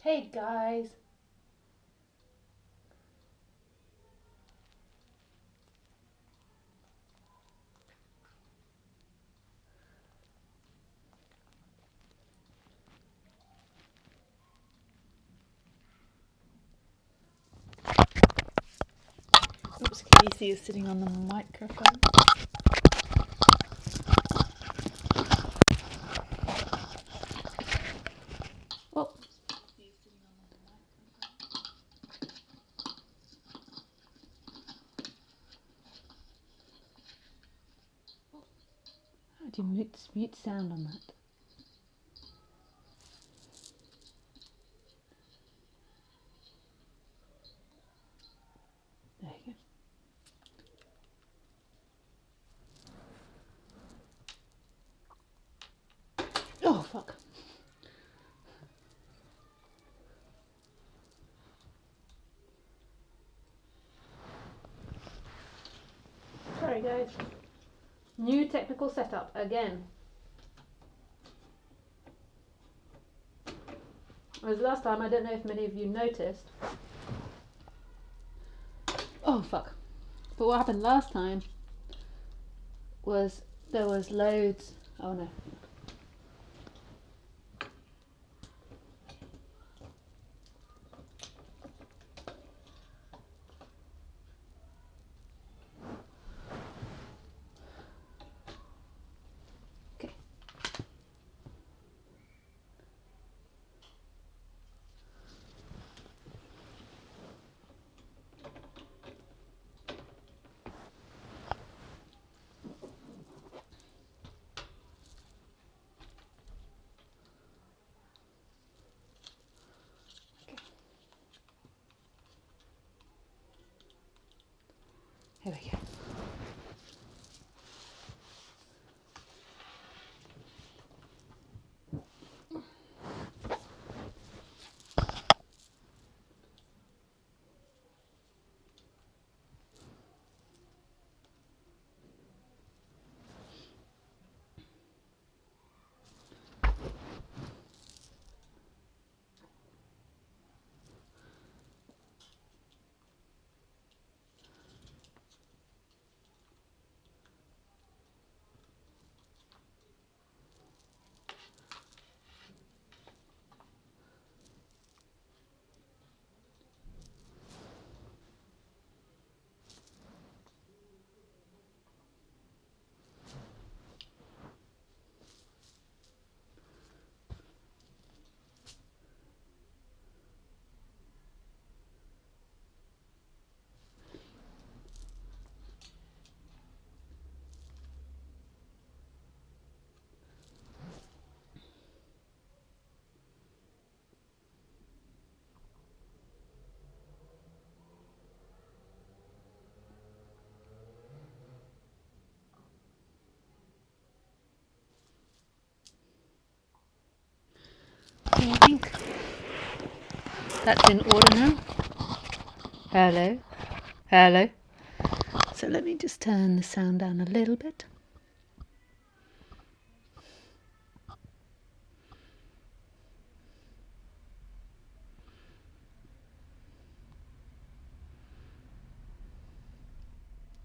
Hey guys. Oops, Casey is sitting on the microphone. Oh. How do you mute sound on that? There you go. Oh, fuck. Sorry guys. New technical setup again. Whereas last time, I don't know if many of you noticed. Oh, fuck. But what happened last time was there was loads. Oh no. Okay. Here we go. I think that's in order now. Hello. Hello. So let me just turn the sound down a little bit.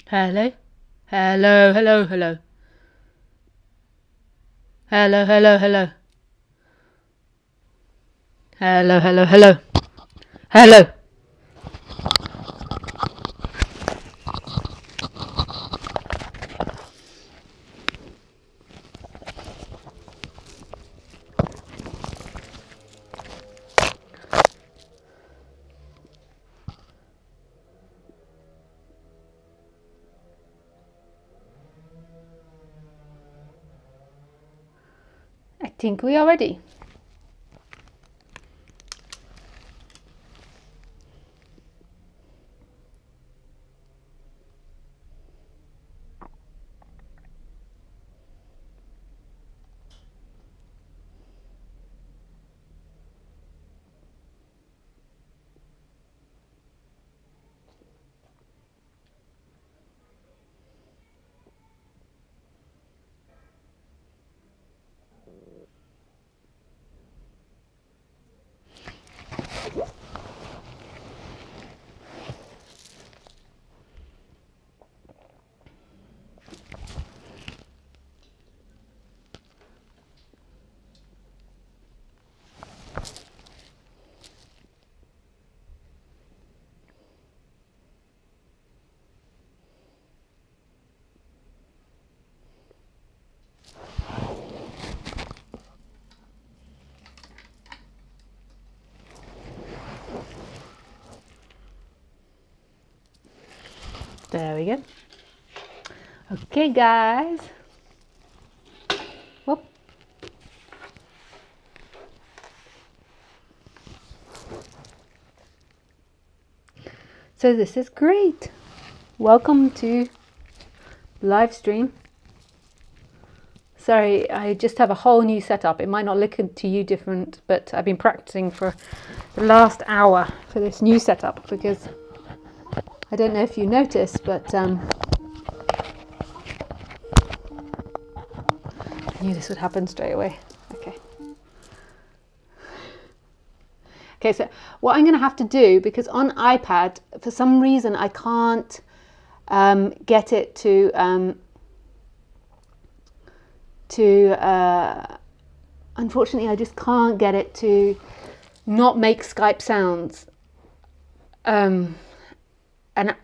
Hello. Hello, hello, hello. Hello, hello, hello. Hello, hello, hello. Hello. I think we are ready. There we go. Okay, guys. Whoop. So this is great. Welcome to live stream. Sorry, I just have a whole new setup. It might not look to you different, but I've been practicing for the last hour for this new setup because I don't know if you noticed, but I knew this would happen straight away. Okay, so what I'm going to have to do, because on iPad, for some reason, I can't get it to unfortunately, I just can't get it to not make Skype sounds. And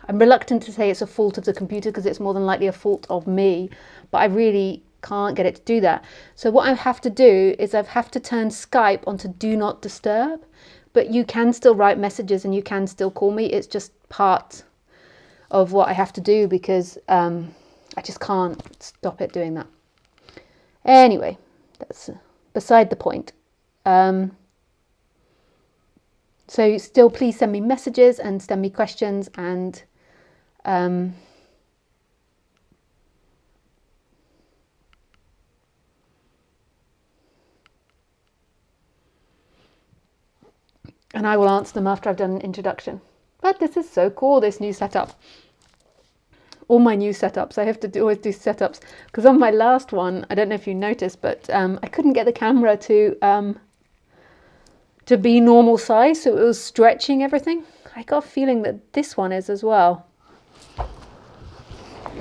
I'm reluctant to say it's a fault of the computer because it's more than likely a fault of me, but I really can't get it to do that. So what I have to do is I have to turn Skype onto do not disturb, but you can still write messages and you can still call me. It's just part of what I have to do because I just can't stop it doing that. Anyway, that's beside the point. So still please send me messages and send me questions and I will answer them after I've done an introduction. But this is so cool, this new setup. All my new setups, I have to always do setups. Because on my last one, I don't know if you noticed, but I couldn't get the camera to be normal size, so it was stretching everything. I got a feeling that this one is as well.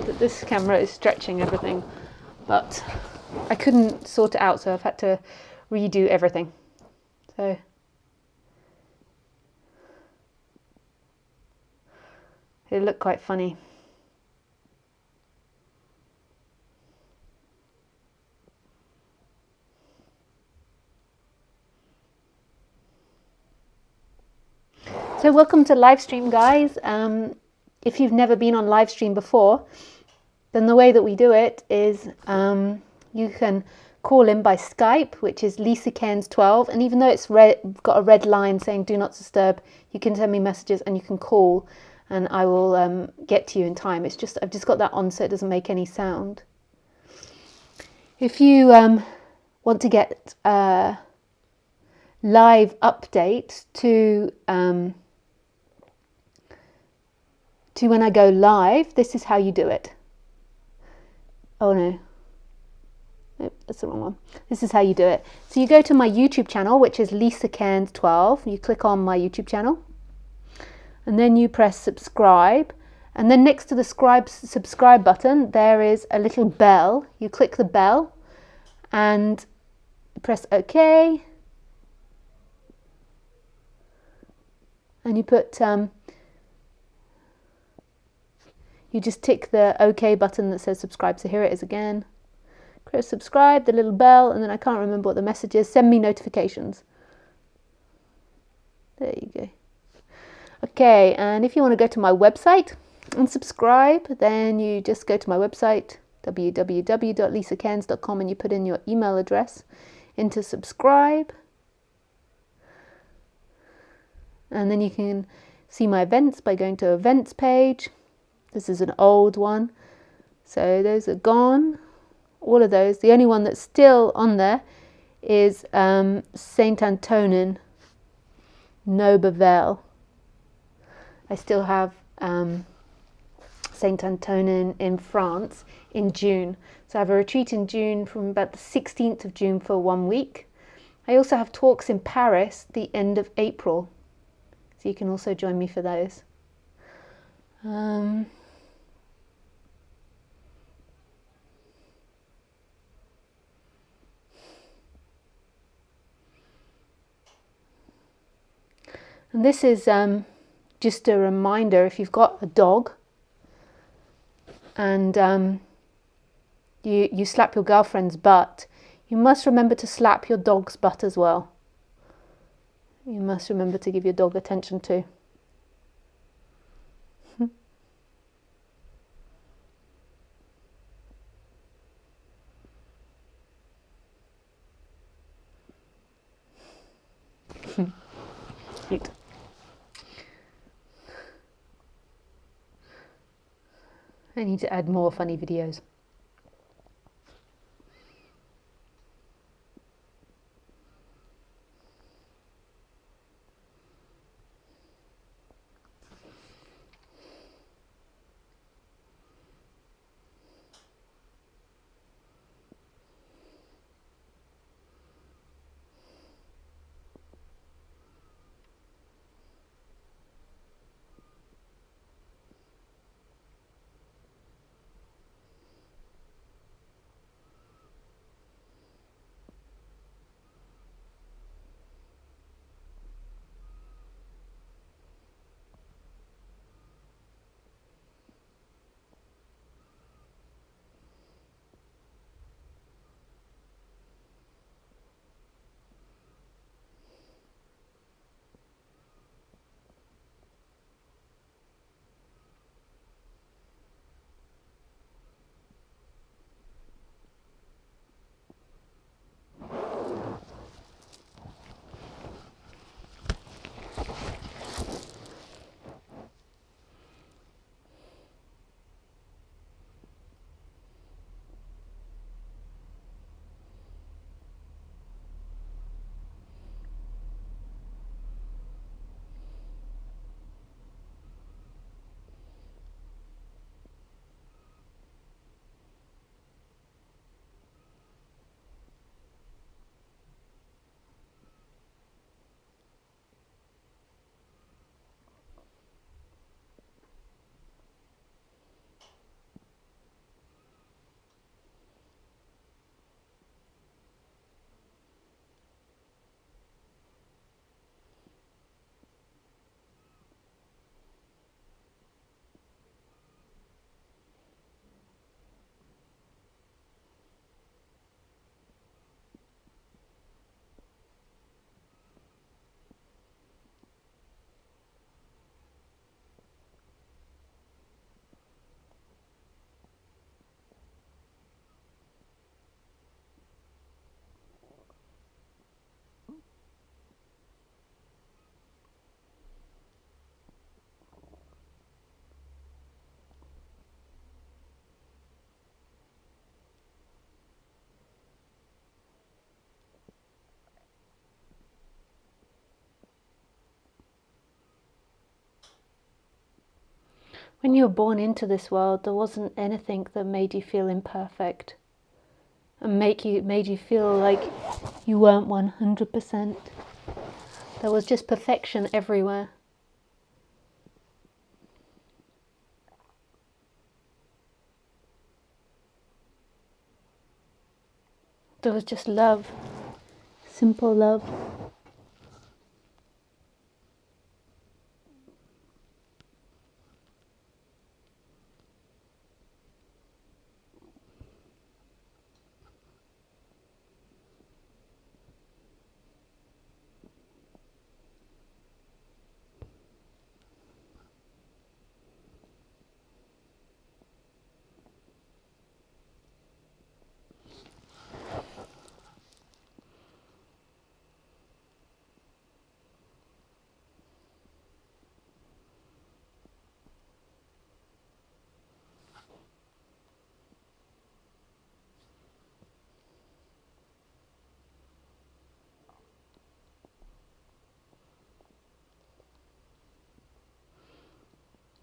That this camera is stretching everything. But I couldn't sort it out, so I've had to redo everything. So it looked quite funny. So welcome to live stream, guys. If you've never been on live stream before, then the way that we do it is you can call in by Skype, which is Lisa Cairns 12, and even though it's got a red line saying do not disturb, you can send me messages and you can call and I will get to you in time. It's just I've just got that on so it doesn't make any sound. If you want to get live updates to when I go live, this is how you do it. Oh no, nope, that's the wrong one. This is how you do it. So you go to my YouTube channel, which is Lisa Cairns 12. You click on my YouTube channel and then you press subscribe, and then next to the subscribe button there is a little bell. You click the bell and press OK, and you put you just tick the OK button that says subscribe. So here it is again. Press subscribe, the little bell, and then I can't remember what the message is. Send me notifications. There you go. Okay, and if you want to go to my website and subscribe, then you just go to my website, www.lisacairns.com, and you put in your email address into subscribe. And then you can see my events by going to events page. This is an old one, so those are gone, all of those. The only one that's still on there is Saint Antonin, Nobavel. I still have Saint Antonin in France in June. So I have a retreat in June from about the 16th of June for 1 week. I also have talks in Paris the end of April. So you can also join me for those. And this is just a reminder, if you've got a dog and you slap your girlfriend's butt, you must remember to slap your dog's butt as well. You must remember to give your dog attention too. cute. I need to add more funny videos. When you were born into this world, there wasn't anything that made you feel imperfect and made you feel like you weren't 100%. There was just perfection everywhere. There was just love, simple love.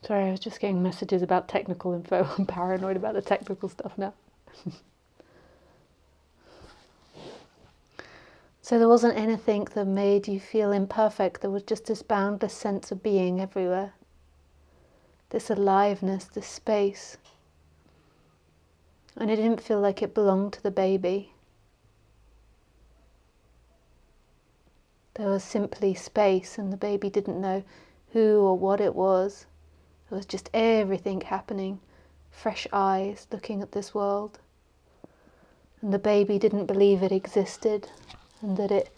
Sorry, I was just getting messages about technical info. I'm paranoid about the technical stuff now. So there wasn't anything that made you feel imperfect. There was just this boundless sense of being everywhere. This aliveness, this space. And it didn't feel like it belonged to the baby. There was simply space, and the baby didn't know who or what it was. There was just everything happening. Fresh eyes looking at this world. And the baby didn't believe it existed and that it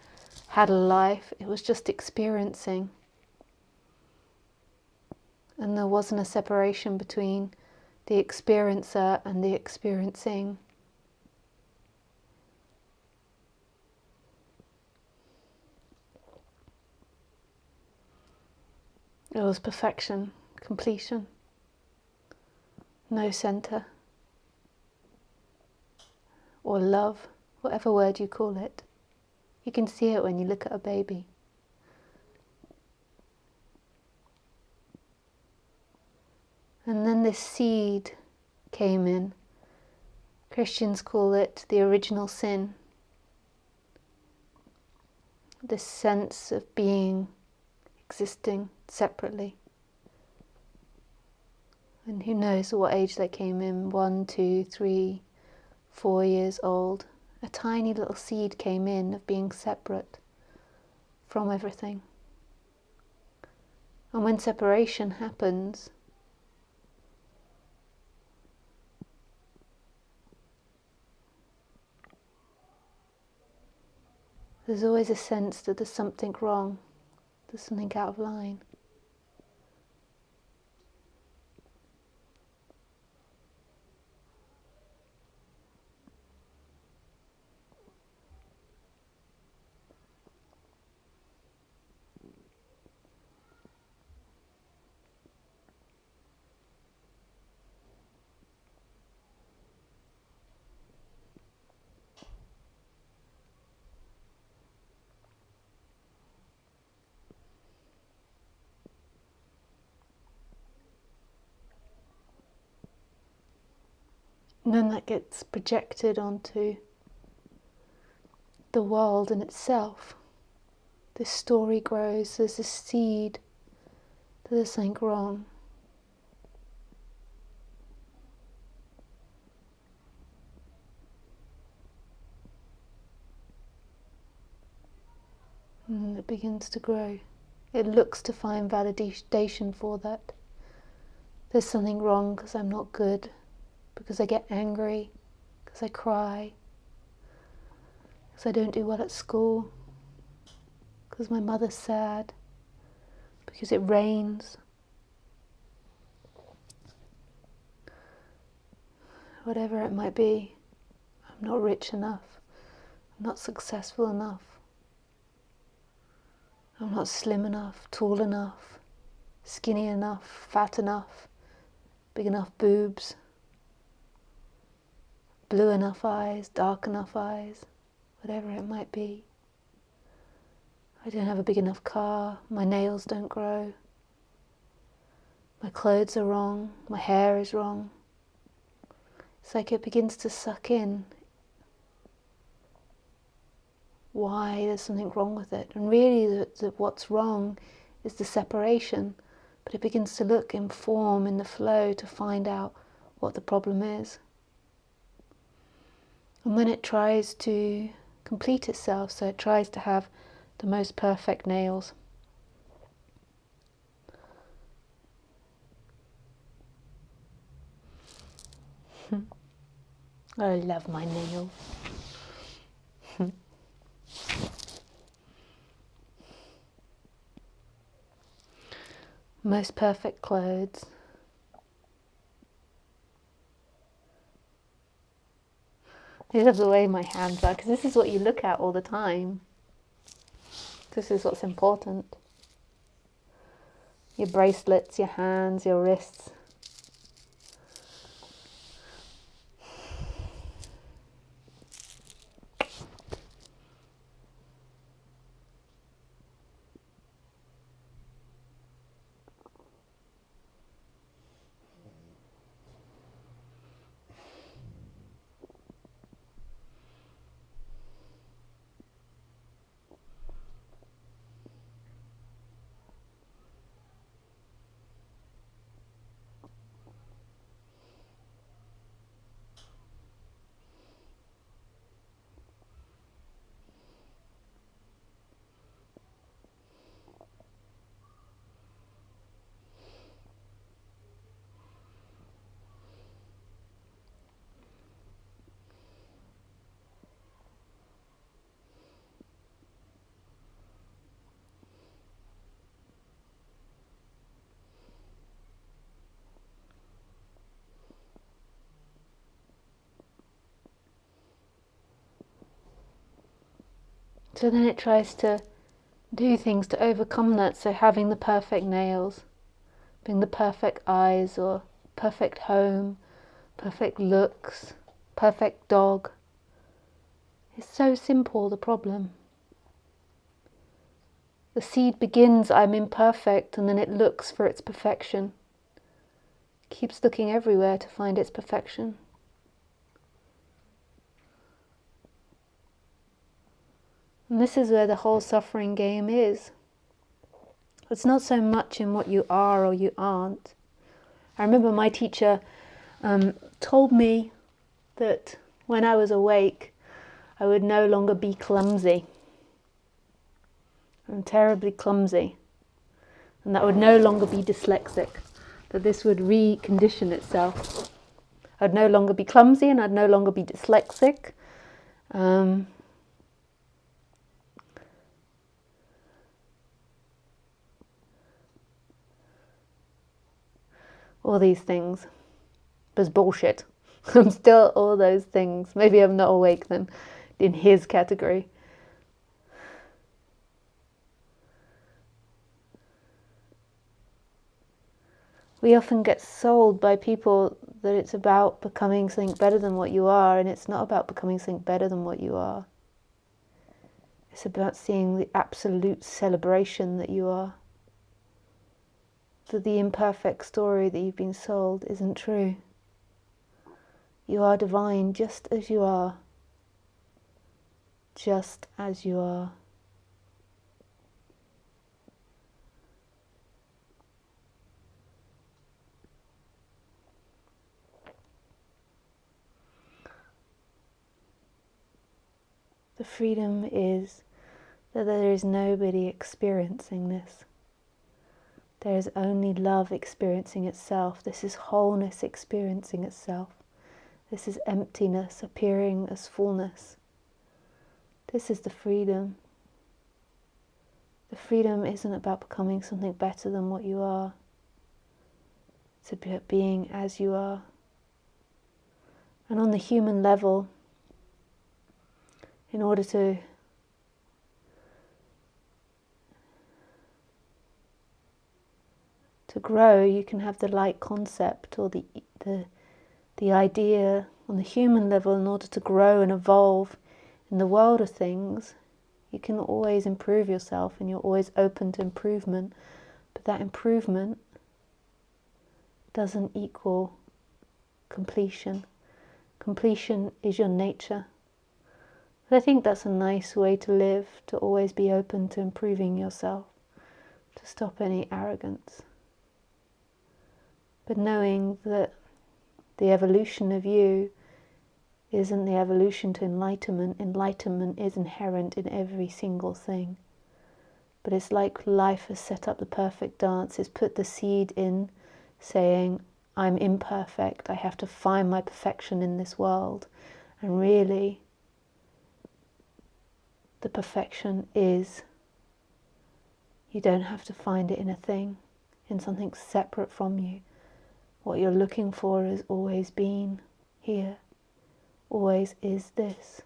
had a life. It was just experiencing. And there wasn't a separation between the experiencer and the experiencing. It was perfection, completion, no center, or love, whatever word you call it. You can see it when you look at a baby. And then this seed came in. Christians call it the original sin. This sense of being, existing separately. And who knows at what age they came in, 1, 2, 3, 4 years old. A tiny little seed came in of being separate from everything. And when separation happens, there's always a sense that there's something wrong, there's something out of line. And then that gets projected onto the world in itself. This story grows, there's a seed that there's something wrong. And it begins to grow. It looks to find validation for that. There's something wrong because I'm not good, because I get angry, because I cry, because I don't do well at school, because my mother's sad, because it rains. Whatever it might be, I'm not rich enough, I'm not successful enough, I'm not slim enough, tall enough, skinny enough, fat enough, big enough boobs, blue enough eyes, dark enough eyes, whatever it might be. I don't have a big enough car, my nails don't grow, my clothes are wrong, my hair is wrong. It's like it begins to suck in why there's something wrong with it. And really what's wrong is the separation, but it begins to look in form, in the flow, to find out what the problem is. And then it tries to complete itself, so it tries to have the most perfect nails. I love my nails. Most perfect clothes. I love the way my hands are, because this is what you look at all the time. This is what's important. Your bracelets, your hands, your wrists. So then it tries to do things to overcome that, so having the perfect nails. Being the perfect eyes or perfect home, perfect looks, perfect dog. It's so simple, the problem. The seed begins, I'm imperfect, and then it looks for its perfection. It keeps looking everywhere to find its perfection. And this is where the whole suffering game is. It's not so much in what you are or you aren't. I remember my teacher told me that when I was awake, I would no longer be clumsy. I'm terribly clumsy. And that would no longer be dyslexic. That this would recondition itself. I'd no longer be clumsy and I'd no longer be dyslexic. All these things was bullshit. I'm still all those things. Maybe I'm not awake then, in his category. We often get sold by people that it's about becoming something better than what you are, and it's not about becoming something better than what you are. It's about seeing the absolute celebration that you are. That the imperfect story that you've been sold isn't true. You are divine just as you are. Just as you are. The freedom is that there is nobody experiencing this. There is only love experiencing itself. This is wholeness experiencing itself. This is emptiness appearing as fullness. This is the freedom. The freedom isn't about becoming something better than what you are. It's about being as you are. And on the human level, in order to grow, you can have the light concept or the idea on the human level. In order to grow and evolve in the world of things, you can always improve yourself and you're always open to improvement. But that improvement doesn't equal completion. Completion is your nature. But I think that's a nice way to live, to always be open to improving yourself, to stop any arrogance. But knowing that the evolution of you isn't the evolution to enlightenment. Enlightenment is inherent in every single thing. But it's like life has set up the perfect dance. It's put the seed in, saying, I'm imperfect. I have to find my perfection in this world. And really, the perfection is, you don't have to find it in a thing, in something separate from you. What you're looking for has always been here, always is this.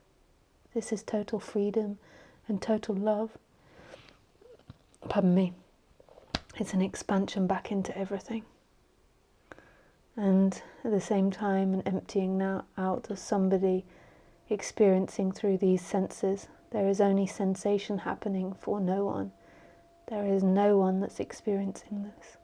This is total freedom and total love. Pardon me. It's an expansion back into everything. And at the same time, an emptying now out of somebody experiencing through these senses. There is only sensation happening for no one. There is no one that's experiencing this.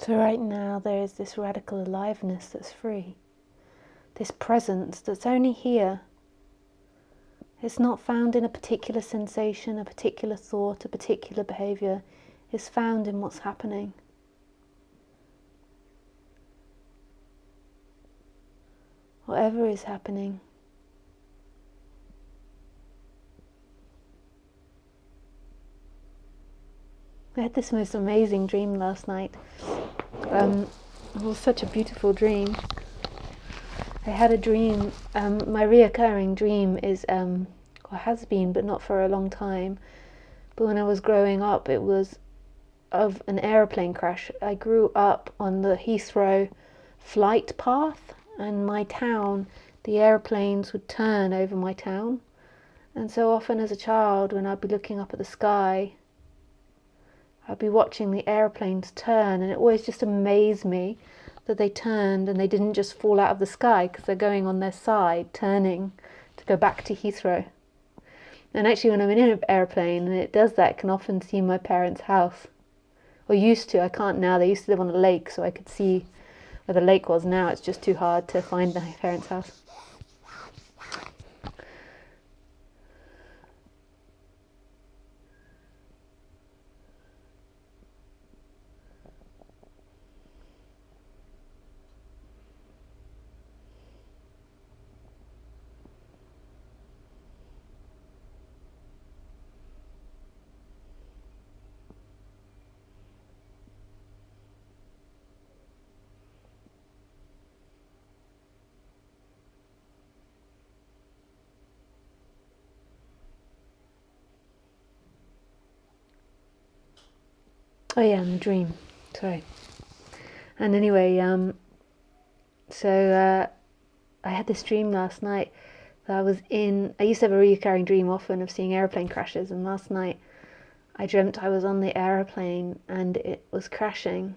So right now there is this radical aliveness that's free. This presence that's only here. It's not found in a particular sensation, a particular thought, a particular behavior. It's found in what's happening. Whatever is happening. I had this most amazing dream last night. It was such a beautiful dream. I had a dream, my reoccurring dream is, or has been, but not for a long time, but when I was growing up it was of an aeroplane crash. I grew up on the Heathrow flight path, and my town, the aeroplanes would turn over my town, and so often as a child when I'd be looking up at the sky, I'd be watching the aeroplanes turn, and it always just amazed me that they turned and they didn't just fall out of the sky, because they're going on their side, turning to go back to Heathrow. And actually when I'm in an aeroplane and it does that, I can often see my parents' house. Or used to, I can't now. They used to live on a lake, so I could see where the lake was. Now it's just too hard to find my parents' house. Oh yeah, and the dream. Sorry. And anyway, so I had this dream last night that I used to have a recurring dream often of seeing aeroplane crashes, and last night I dreamt I was on the aeroplane and it was crashing.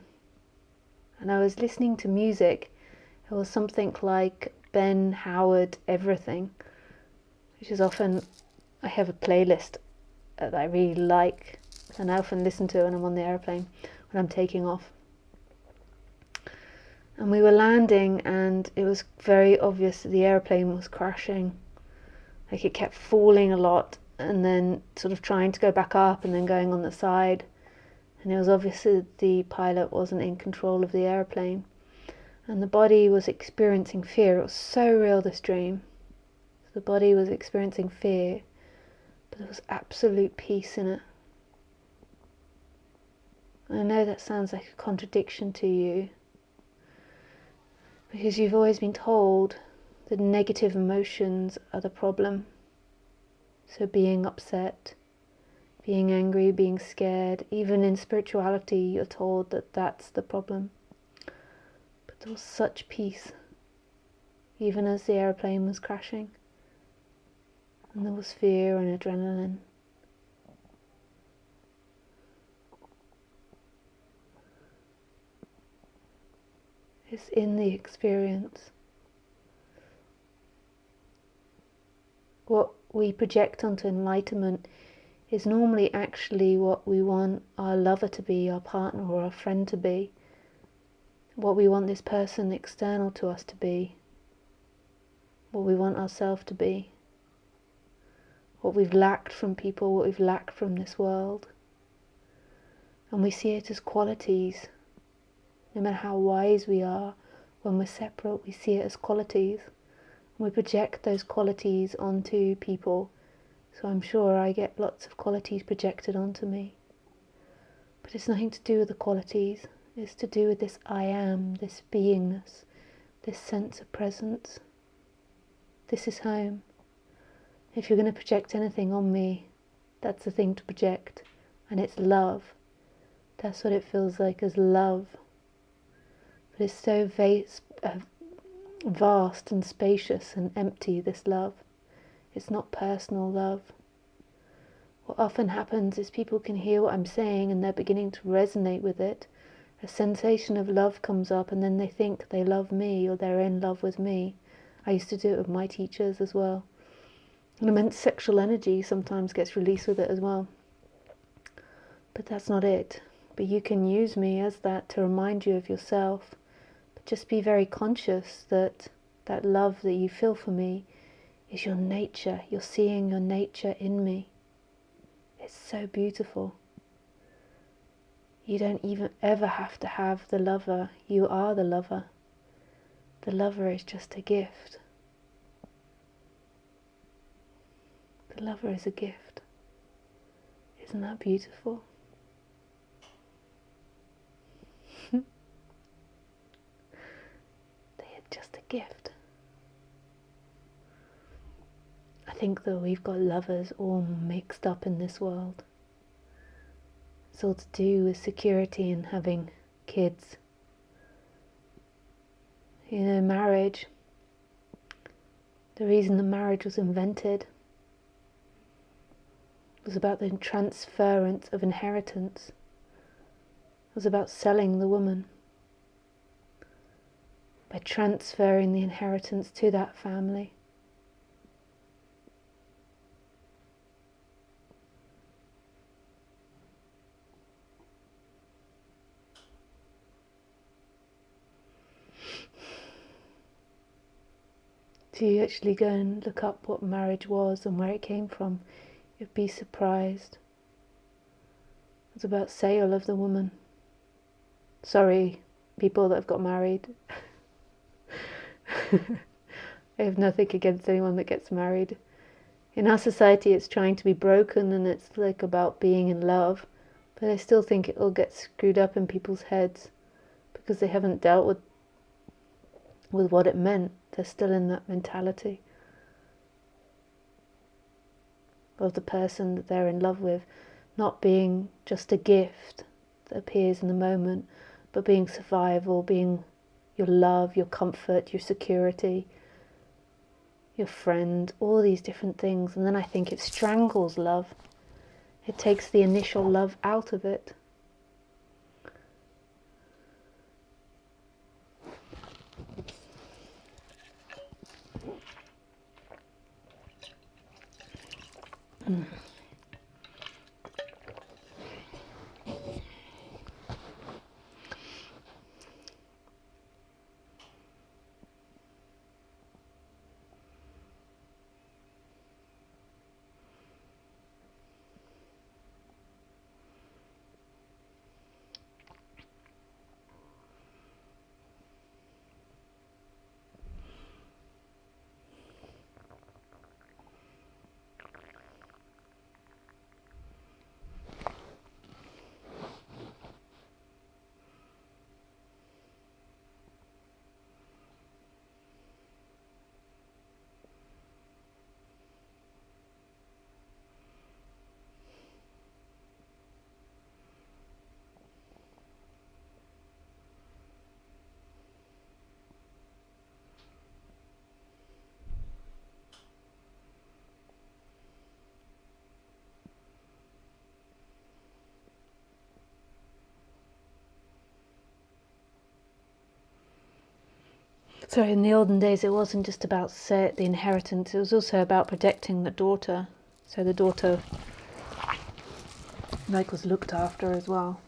And I was listening to music. It was something like Ben Howard Everything, which is often, I have a playlist that I really like, and I often listen to when I'm on the aeroplane, when I'm taking off. And we were landing and it was very obvious that the aeroplane was crashing. Like it kept falling a lot and then sort of trying to go back up and then going on the side. And it was obvious that the pilot wasn't in control of the aeroplane. And the body was experiencing fear. It was so real, this dream. The body was experiencing fear, but there was absolute peace in it. I know that sounds like a contradiction to you, because you've always been told that negative emotions are the problem. So being upset, being angry, being scared, even in spirituality you're told that that's the problem. But there was such peace, even as the aeroplane was crashing. And there was fear and adrenaline. It's in the experience. What we project onto enlightenment is normally actually what we want our lover to be, our partner or our friend to be, what we want this person external to us to be, what we want ourselves to be, what we've lacked from people, what we've lacked from this world. And we see it as qualities. No matter how wise we are, when we're separate, we see it as qualities. And we project those qualities onto people. So I'm sure I get lots of qualities projected onto me. But it's nothing to do with the qualities. It's to do with this I am, this beingness, this sense of presence. This is home. If you're going to project anything on me, that's the thing to project. And it's love. That's what it feels like, as love. But it's so vast and spacious and empty, this love. It's not personal love. What often happens is people can hear what I'm saying and they're beginning to resonate with it. A sensation of love comes up and then they think they love me or they're in love with me. I used to do it with my teachers as well. An immense sexual energy sometimes gets released with it as well. But that's not it. But you can use me as that to remind you of yourself. But just be very conscious that that love that you feel for me is your nature. You're seeing your nature in me. It's so beautiful. You don't even ever have to have the lover. You are the lover. The lover is just a gift. The lover is a gift. Isn't that beautiful? They're just a gift. I think that we've got lovers all mixed up in this world. It's all to do with security and having kids. You know, marriage, the reason the marriage was invented was about the transference of inheritance. It was about selling the woman. By transferring the inheritance to that family. So you actually go and look up what marriage was and where it came from, you'd be surprised. It's about sale of the woman. Sorry, people that have got married. I have nothing against anyone that gets married. In our society it's trying to be broken and it's like about being in love, but I still think it all gets screwed up in people's heads because they haven't dealt with what it meant. They're still in that mentality of the person that they're in love with not being just a gift that appears in the moment, but being survival, being your love, your comfort, your security, your friend, all these different things. And then I think it strangles love. It takes the initial love out of it. So in the olden days it wasn't just about the inheritance, it was also about protecting the daughter. So the daughter was looked after as well.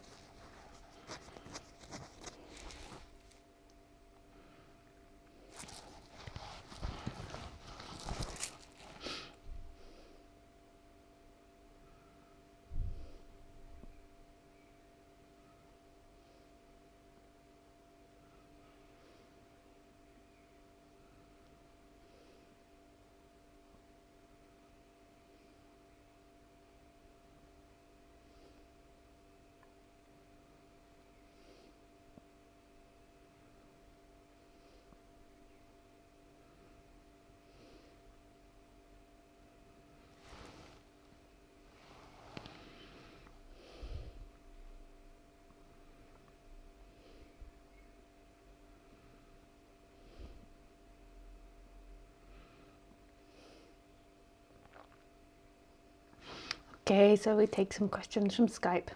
Okay, so we take some questions from Skype.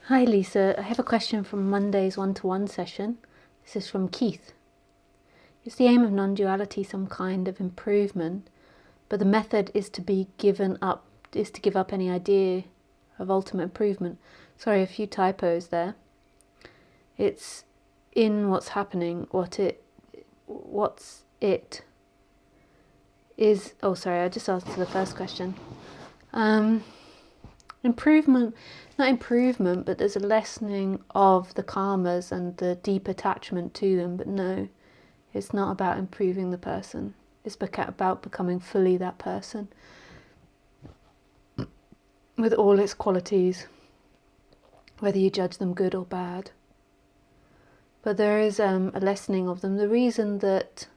Hi Lisa, I have a question from Monday's one-to-one session. This is from Keith. Is the aim of non-duality some kind of improvement, but the method is to give up any idea of ultimate improvement? Sorry, a few typos there. It's in what's happening, what's it is. Oh, sorry, I just answered the first question. Improvement, not improvement, but there's a lessening of the karmas and the deep attachment to them. But no, it's not about improving the person. It's about becoming fully that person with all its qualities, whether you judge them good or bad. But there is a lessening of them. The reason that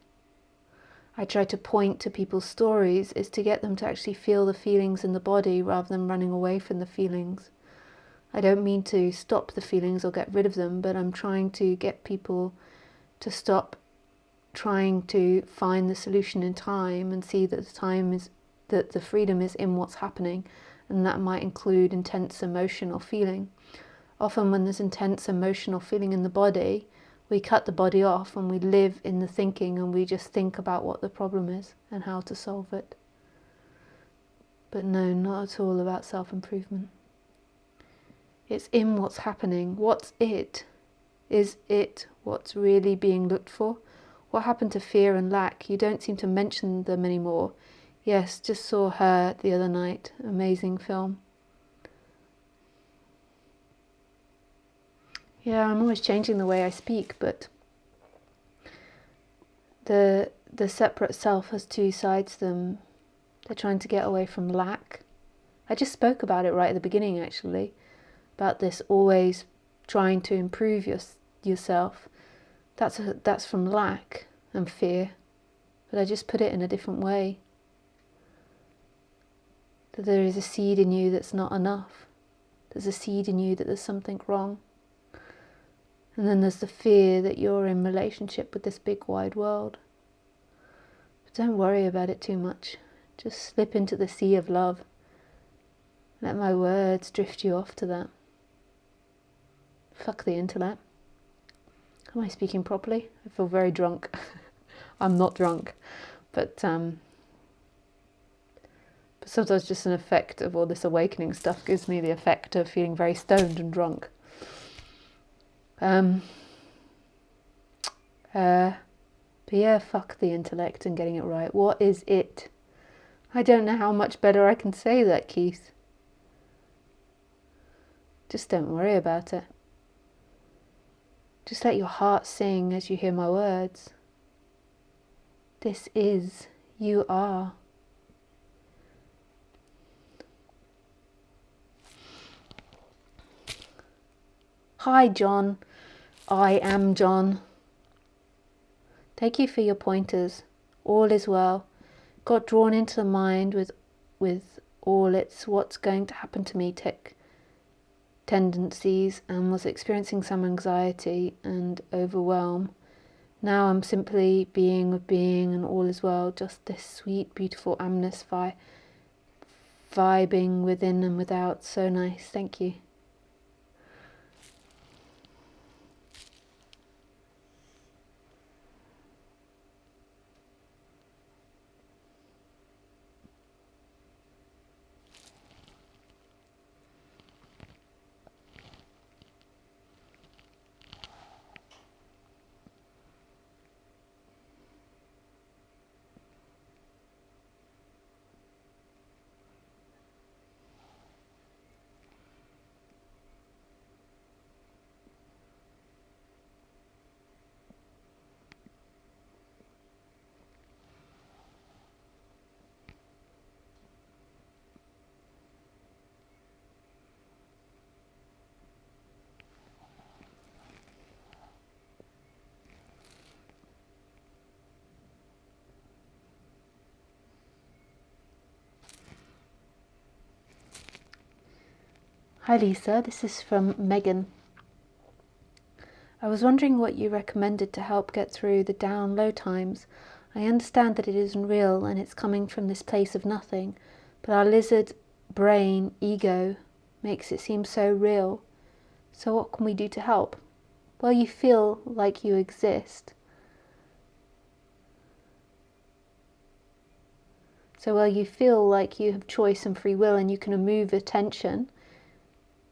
I try to point to people's stories is to get them to actually feel the feelings in the body rather than running away from the feelings. I don't mean to stop the feelings or get rid of them, but I'm trying to get people to stop trying to find the solution in time and see that the freedom is in what's happening, and that might include intense emotion or feeling. Often when there's intense emotional feeling in the body, we cut the body off and we live in the thinking, and we just think about what the problem is and how to solve it. But no, not at all about self-improvement. It's in what's happening. What's it? Is it what's really being looked for? What happened to fear and lack? You don't seem to mention them anymore. Yes, just saw Her the other night. Amazing film. Yeah, I'm always changing the way I speak, but the separate self has two sides to them. They're trying to get away from lack. I just spoke about it right at the beginning, actually, about this always trying to improve yourself. That's from lack and fear, but I just put it in a different way. That there is a seed in you that's not enough. There's a seed in you that there's something wrong. And then there's the fear that you're in relationship with this big wide world. But don't worry about it too much. Just slip into the sea of love. Let my words drift you off to that. Fuck the intellect. Am I speaking properly? I feel very drunk. I'm not drunk, but sometimes just an effect of all this awakening stuff gives me the effect of feeling very stoned and drunk. But yeah, fuck the intellect and getting it right. What is it? I don't know how much better I can say that, Keith. Just don't worry about it. Just let your heart sing as you hear my words. This is, you are. Hi, John. I am John. Thank you for your pointers. All is well. Got drawn into the mind with all its what's going to happen to me tendencies, and was experiencing some anxiety and overwhelm. Now I'm simply being with being, and all is well. Just this sweet, beautiful amness vibing within and without. So nice. Thank you. Hi Lisa, this is from Megan. I was wondering what you recommended to help get through the down low times. I understand that it isn't real and it's coming from this place of nothing, but our lizard brain ego makes it seem so real. So what can we do to help? Well, you feel like you exist. So while you feel like you have choice and free will and you can move attention,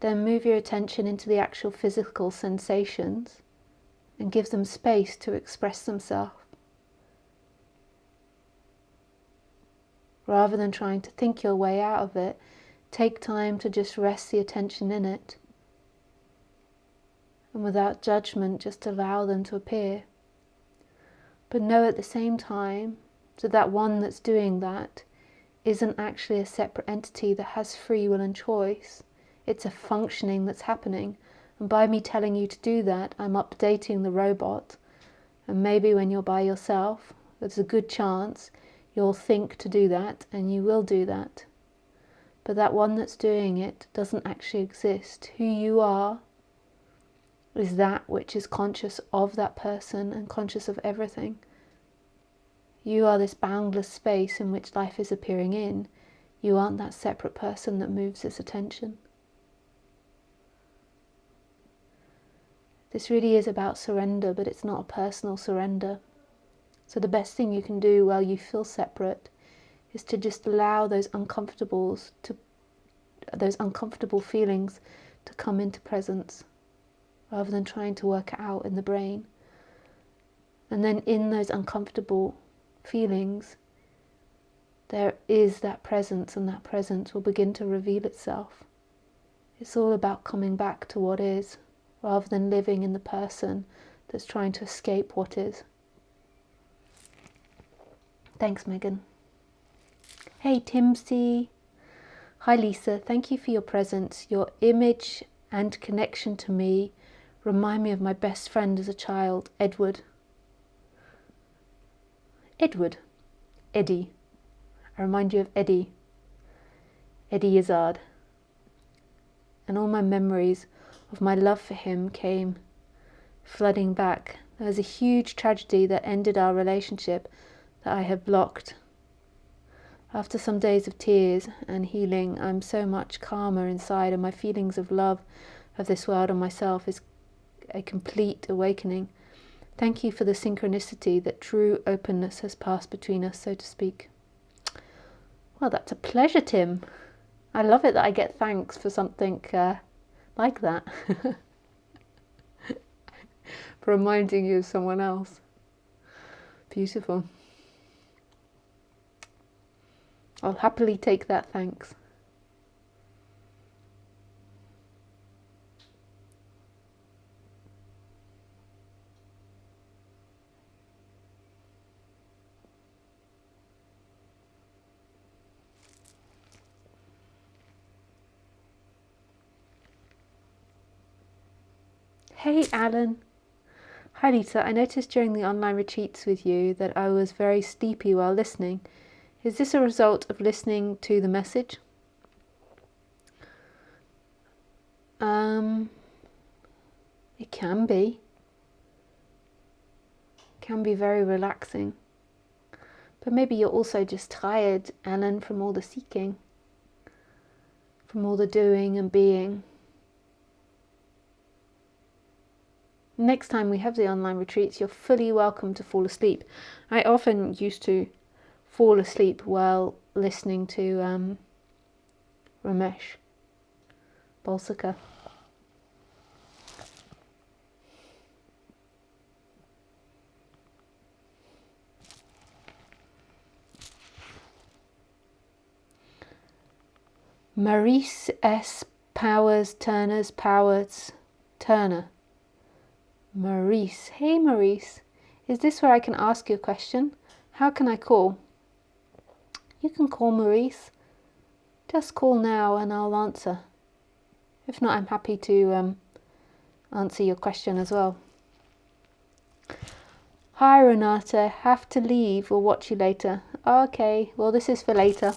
then move your attention into the actual physical sensations and give them space to express themselves. Rather than trying to think your way out of it, take time to just rest the attention in it. And without judgment, just allow them to appear. But know at the same time that that one that's doing that isn't actually a separate entity that has free will and choice. It's a functioning that's happening. And by me telling you to do that, I'm updating the robot. And maybe when you're by yourself, there's a good chance you'll think to do that, and you will do that. But that one that's doing it doesn't actually exist. Who you are is that which is conscious of that person and conscious of everything. You are this boundless space in which life is appearing in. You aren't that separate person that moves its attention. This really is about surrender, but it's not a personal surrender. So the best thing you can do while you feel separate is to just allow those uncomfortable feelings to come into presence, rather than trying to work it out in the brain. And then in those uncomfortable feelings, there is that presence, and that presence will begin to reveal itself. It's all about coming back to what is, rather than living in the person that's trying to escape what is. Thanks, Megan. Hey, Timsy. Hi, Lisa. Thank you for your presence. Your image and connection to me remind me of my best friend as a child, Edward. Eddie. I remind you of Eddie Izzard. And all my memories of my love for him came flooding back. There was a huge tragedy that ended our relationship that I had blocked. After some days of tears and healing, I'm so much calmer inside, and my feelings of love of this world and myself is a complete awakening. Thank you for the synchronicity that true openness has passed between us, so to speak. Well, that's a pleasure, Tim. I love it that I get thanks for something like that. For reminding you of someone else. Beautiful. I'll happily take that thanks. Hey, Alan. Hi, Lisa. I noticed during the online retreats with you that I was very sleepy while listening. Is this a result of listening to the message? It can be. It can be very relaxing. But maybe you're also just tired, Alan, from all the seeking, from all the doing and being. Next time we have the online retreats, you're fully welcome to fall asleep. I often used to fall asleep while listening to Ramesh Balsaka. Maurice S. Turner. Maurice. Hey, Maurice. Is this where I can ask you a question? How can I call? You can call, Maurice. Just call now and I'll answer. If not, I'm happy to answer your question as well. Hi, Renata. Have to leave. We'll watch you later. Okay, well, this is for later.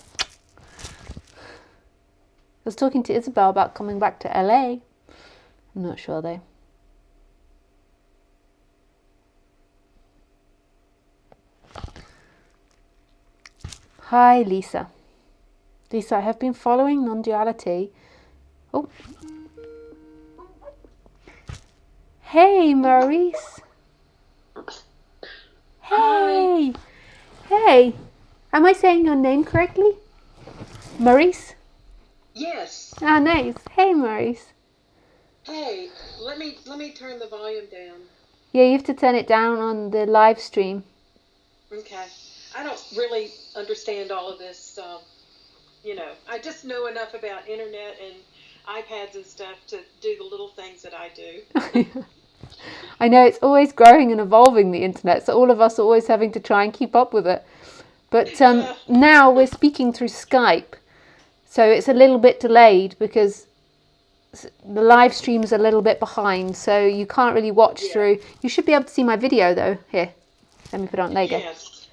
I was talking to Isabel about coming back to LA. I'm not sure though. Hi, Lisa. Lisa, I have been following Nonduality. Oh. Hey, Maurice. Hey. Hey. Am I saying your name correctly? Maurice? Yes. Ah, nice. Hey, Maurice. Hey, let me turn the volume down. Yeah, you have to turn it down on the live stream. Okay. I don't really understand all of this. I just know enough about internet and iPads and stuff to do the little things that I do. I know it's always growing and evolving, the internet, so all of us are always having to try and keep up with it. But Yeah. now we're speaking through Skype, so it's a little bit delayed because the live stream's a little bit behind, so you can't really watch Yeah. through. You should be able to see my video though. Here, let me put it on. There you go. Yes.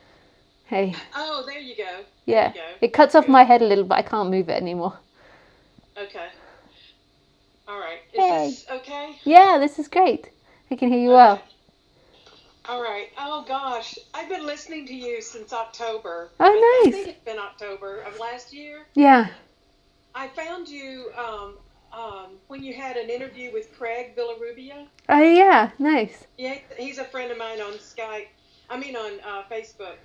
Hey. Oh, there you go. Yeah. There you go. It cuts That's off my head a little, but I can't move it anymore. Okay. All right. Is Hey. this okay? Yeah, this is great. I can hear you well. All right. Oh gosh, I've been listening to you since October. Oh, I nice. think it's been October of last year. Yeah. I found you when you had an interview with Craig Villarubia. Oh, yeah. Nice. Yeah, he's a friend of mine on Skype. I mean on Facebook.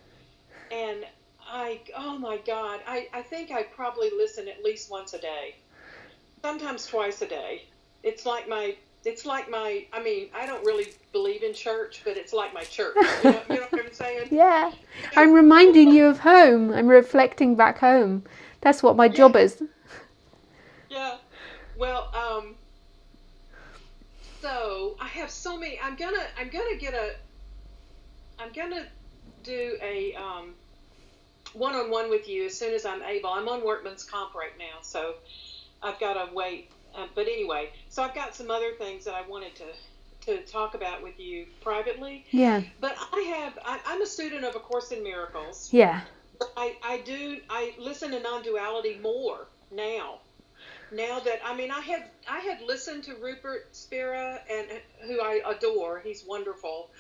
And oh my God, I think I probably listen at least once a day, sometimes twice a day. It's like my, I mean, I don't really believe in church, but it's like my church. You know what I'm saying? Yeah. I'm reminding you of home. I'm reflecting back home. That's what my job is. Yeah. Well, so I have so many. I'm gonna do a one-on-one with you as soon as I'm able. I'm on workman's comp right now, so I've got to wait. But anyway, so I've got some other things that I wanted to talk about with you privately. Yeah. But I'm a student of A Course in Miracles. Yeah. I listen to Nonduality more now. Now that, I mean, I had listened to Rupert Spira, and who I adore. He's wonderful.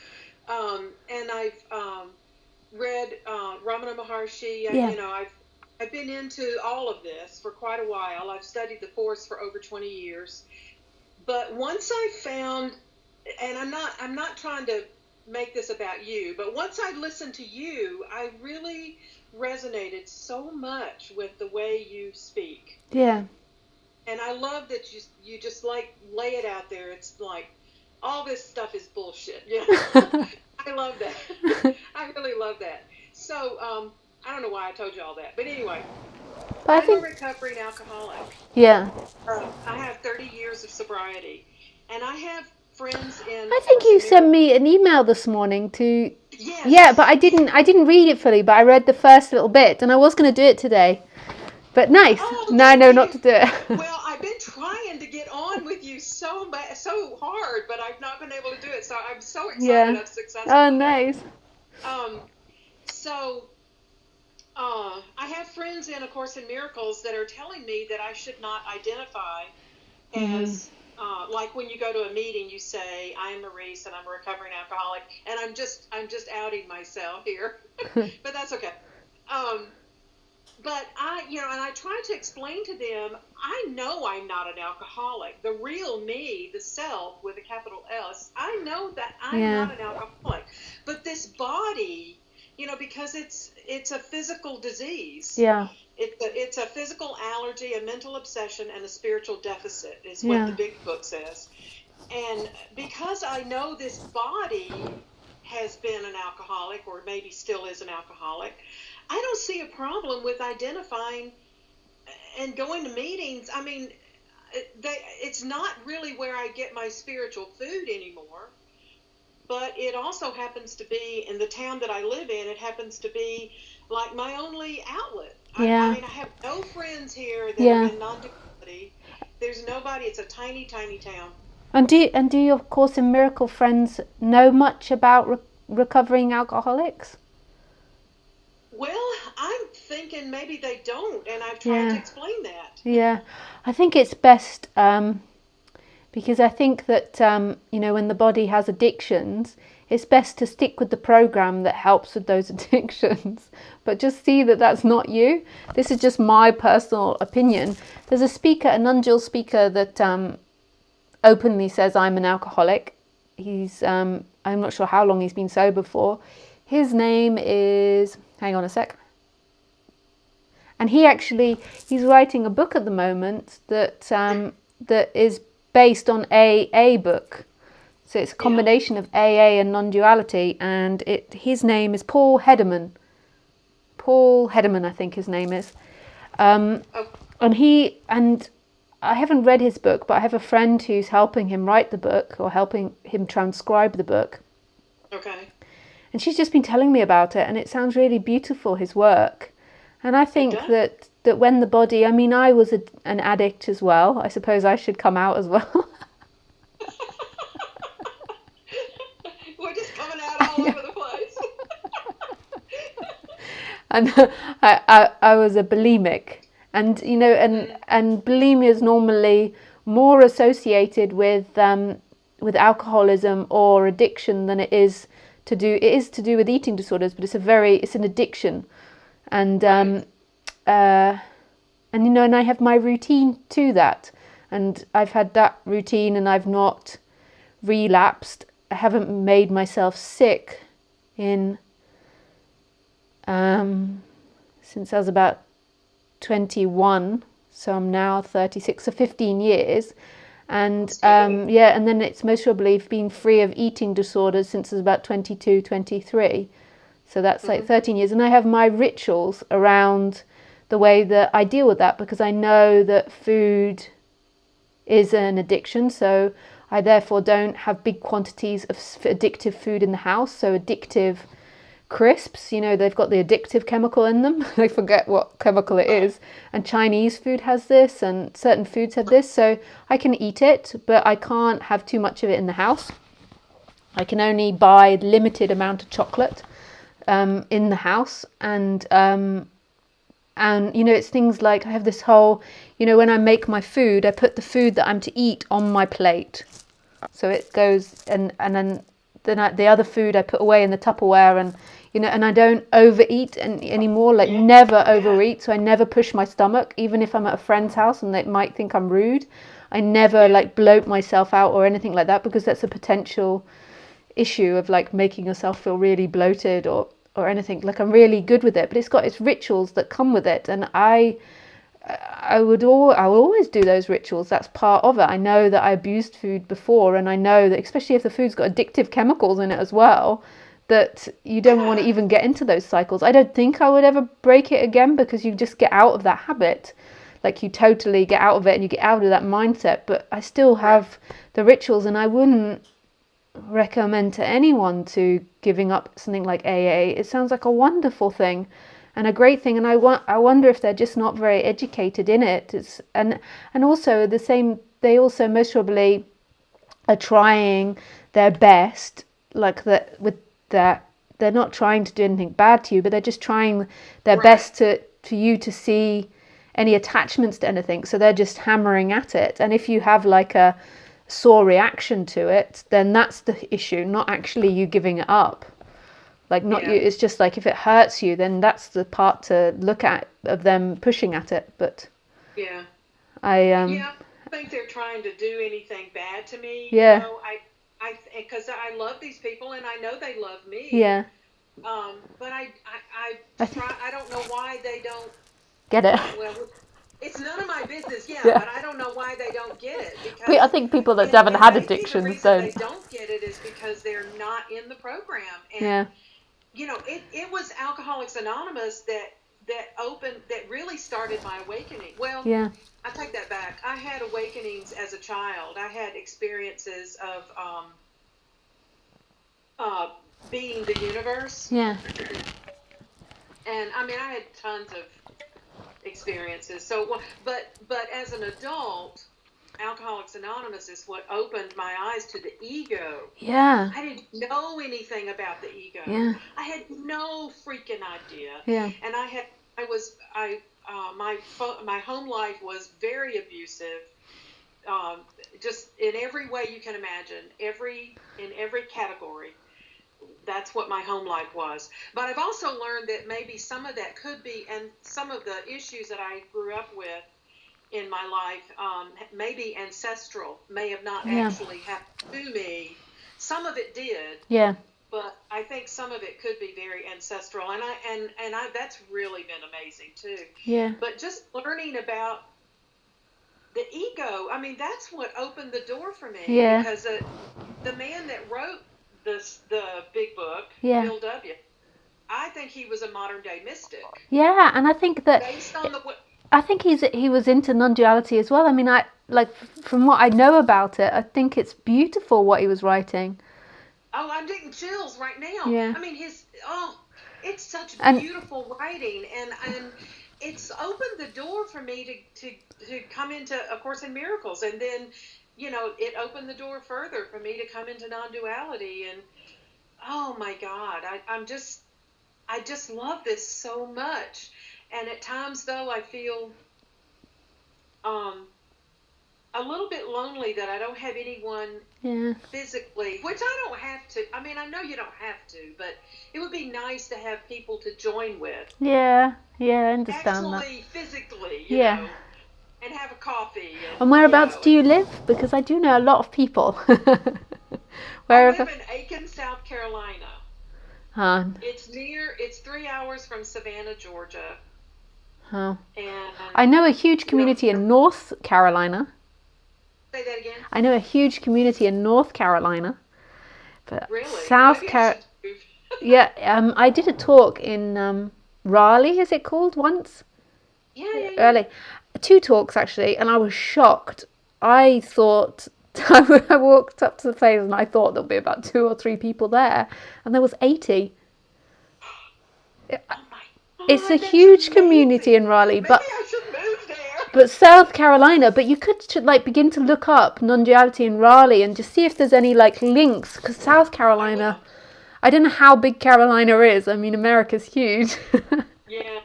And I've read Ramana Maharshi. Yeah. I've been into all of this for quite a while. I've studied the Force for over 20 years. But once I found, and I'm not trying to make this about you, but once I listened to you, I really resonated so much with the way you speak. Yeah. And I love that you just like lay it out there. It's like all this stuff is bullshit. Yeah. I love that. I really love that. So I don't know why I told you all that, but anyway, I'm a recovering alcoholic. Yeah. I have 30 years of sobriety, and I have friends in. I think you sent me an email this morning to. Yes. Yeah, but I didn't read it fully, but I read the first little bit, and I was going to do it today. But nice. Oh, now I know not to do it. Well, I've been trying to get on with you so hard, but I've not been able to do it. So I'm so excited. Yeah. I'm successful. Oh, nice. So I have friends in A Course in Miracles that are telling me that I should not identify as like when you go to a meeting, you say, "I'm Maurice and I'm a recovering alcoholic," and I'm just outing myself here, but that's okay. But and I try to explain to them, I know I'm not an alcoholic. The real me, the self with a capital S, I know that I'm not an alcoholic. But this body, because it's a physical disease. Yeah. It's a physical allergy, a mental obsession, and a spiritual deficit is what the big book says. And because I know this body has been an alcoholic, or maybe still is an alcoholic, I don't see a problem with identifying and going to meetings. I mean, it's not really where I get my spiritual food anymore, but it also happens to be in the town that I live in. It happens to be like my only outlet. Yeah. I mean, I have no friends here that are in Nonduality. There's nobody. It's a tiny, tiny town. And do your Course in Miracle friends know much about recovering alcoholics? Well, I'm thinking maybe they don't, and I've tried to explain that. Yeah, I think it's best because I think that when the body has addictions, it's best to stick with the program that helps with those addictions. But just see that that's not you. This is just my personal opinion. There's a speaker, a non-dual speaker, that openly says I'm an alcoholic, he's I'm not sure how long he's been sober for. His name is, hang on a sec. And he's writing a book at the moment that is based on a book. So it's a combination of AA and non-duality, and his name is Paul Hederman. Paul Hederman, I think his name is. And I haven't read his book, but I have a friend who's helping him write the book, or helping him transcribe the book. Okay. And she's just been telling me about it, and it sounds really beautiful, his work. And I think that when the body, I mean, I was an addict as well. I suppose I should come out as well. We're just coming out all over the place. And I was a bulimic. And, you know, and bulimia is normally more associated with alcoholism or addiction than it is to do with eating disorders, but it's an addiction. And you know, and I have my routine to that, and I've had that routine, and I've not relapsed. I haven't made myself sick in since I was about 21, so I'm now 36, so 15 years. And and then it's most probably been free of eating disorders since I was about 22, 23. So that's like 13 years. And I have my rituals around the way that I deal with that, because I know that food is an addiction. So I therefore don't have big quantities of addictive food in the house. So addictive crisps, you know, they've got the addictive chemical in them. I forget what chemical it is. And Chinese food has this, and certain foods have this. So I can eat it, but I can't have too much of it in the house. I can only buy limited amount of chocolate in the house, and you know, it's things like I have this whole, you know, when I make my food, I put the food that I'm to eat on my plate, so it goes, and then the other food I put away in the Tupperware, and you know, and I don't overeat anymore, like never overeat. So I never push my stomach, even if I'm at a friend's house and they might think I'm rude. I never like bloat myself out or anything like that, because that's a potential issue of like making yourself feel really bloated or anything. Like, I'm really good with it, but it's got its rituals that come with it, and I will always do those rituals. That's part of it. I know that I abused food before, and I know that especially if the food's got addictive chemicals in it as well, that you don't want to even get into those cycles. I don't think I would ever break it again, because you just get out of that habit. Like, you totally get out of it and you get out of that mindset. But I still have the rituals, and I wouldn't recommend to anyone to giving up something like AA. It sounds like a wonderful thing and a great thing, and I wonder if they're just not very educated in it. And also they also most probably are trying their best, like that with that. They're not trying to do anything bad to you, but they're just trying their best for you to see any attachments to anything. So they're just hammering at it, and if you have like a sore reaction to it, then that's the issue, not actually you giving it up. Like, not you. It's just like, if it hurts you, then that's the part to look at of them pushing at it. But I think they're trying to do anything bad to me. Yeah. You know, because I love these people, and I know they love me. Yeah. But I don't know why they don't get it. Well, it's none of my business, but I don't know why they don't get it. Because I think people that haven't had addictions don't. They don't get it is because they're not in the program. And you know, it was Alcoholics Anonymous that really started my awakening. Well, I take that back. I had awakenings as a child. I had experiences of being the universe. Yeah. And I mean, I had tons of experiences. So, but as an adult, Alcoholics Anonymous is what opened my eyes to the ego. Yeah. I didn't know anything about the ego. Yeah. I had no freaking idea. Yeah. And my home life was very abusive. Just in every way you can imagine, in every category. That's what my home life was. But I've also learned that maybe some of that could be, and some of the issues that I grew up with in my life, maybe ancestral, may have not actually happened to me. some of it did. Yeah. But I think some of it could be very ancestral, and I that's really been amazing too. Yeah. But just learning about the ego, I mean, that's what opened the door for me. Yeah. Because the man that wrote the big book, Yeah. Bill W., I think he was a modern day mystic. Yeah, and I think that based on he was into non-duality as well. I mean, from what I know about it, I think it's beautiful what he was writing. Oh, I'm getting chills right now. Yeah. I mean, it's such And- beautiful writing, and it's opened the door for me to come into A Course in Miracles, and then, it opened the door further for me to come into non-duality, and oh my God, I just love this so much, and at times though I feel a little bit lonely that I don't have anyone physically, which I don't have to. I mean, I know you don't have to, but it would be nice to have people to join with. Yeah, I understand actually, physically, you know, and have a coffee. And whereabouts do you live? Because I do know a lot of people. I live in Aiken, South Carolina. It's 3 hours from Savannah, Georgia. Oh. And I know a huge community in North Carolina. Say that again? I know a huge community in North Carolina. But really? South Carolina. Yeah, I did a talk in Raleigh, is it called, once? Yeah. Early. 2 talks actually, and I was shocked. I thought I walked up to the place and I thought there'll be about 2 or 3 people there, and there was 80. It's a huge community in Raleigh, but maybe I should move there. But South Carolina, but you could begin to look up non-duality in Raleigh and just see if there's any links, because South Carolina, I don't know how big Carolina is. I mean, America's huge. Yeah,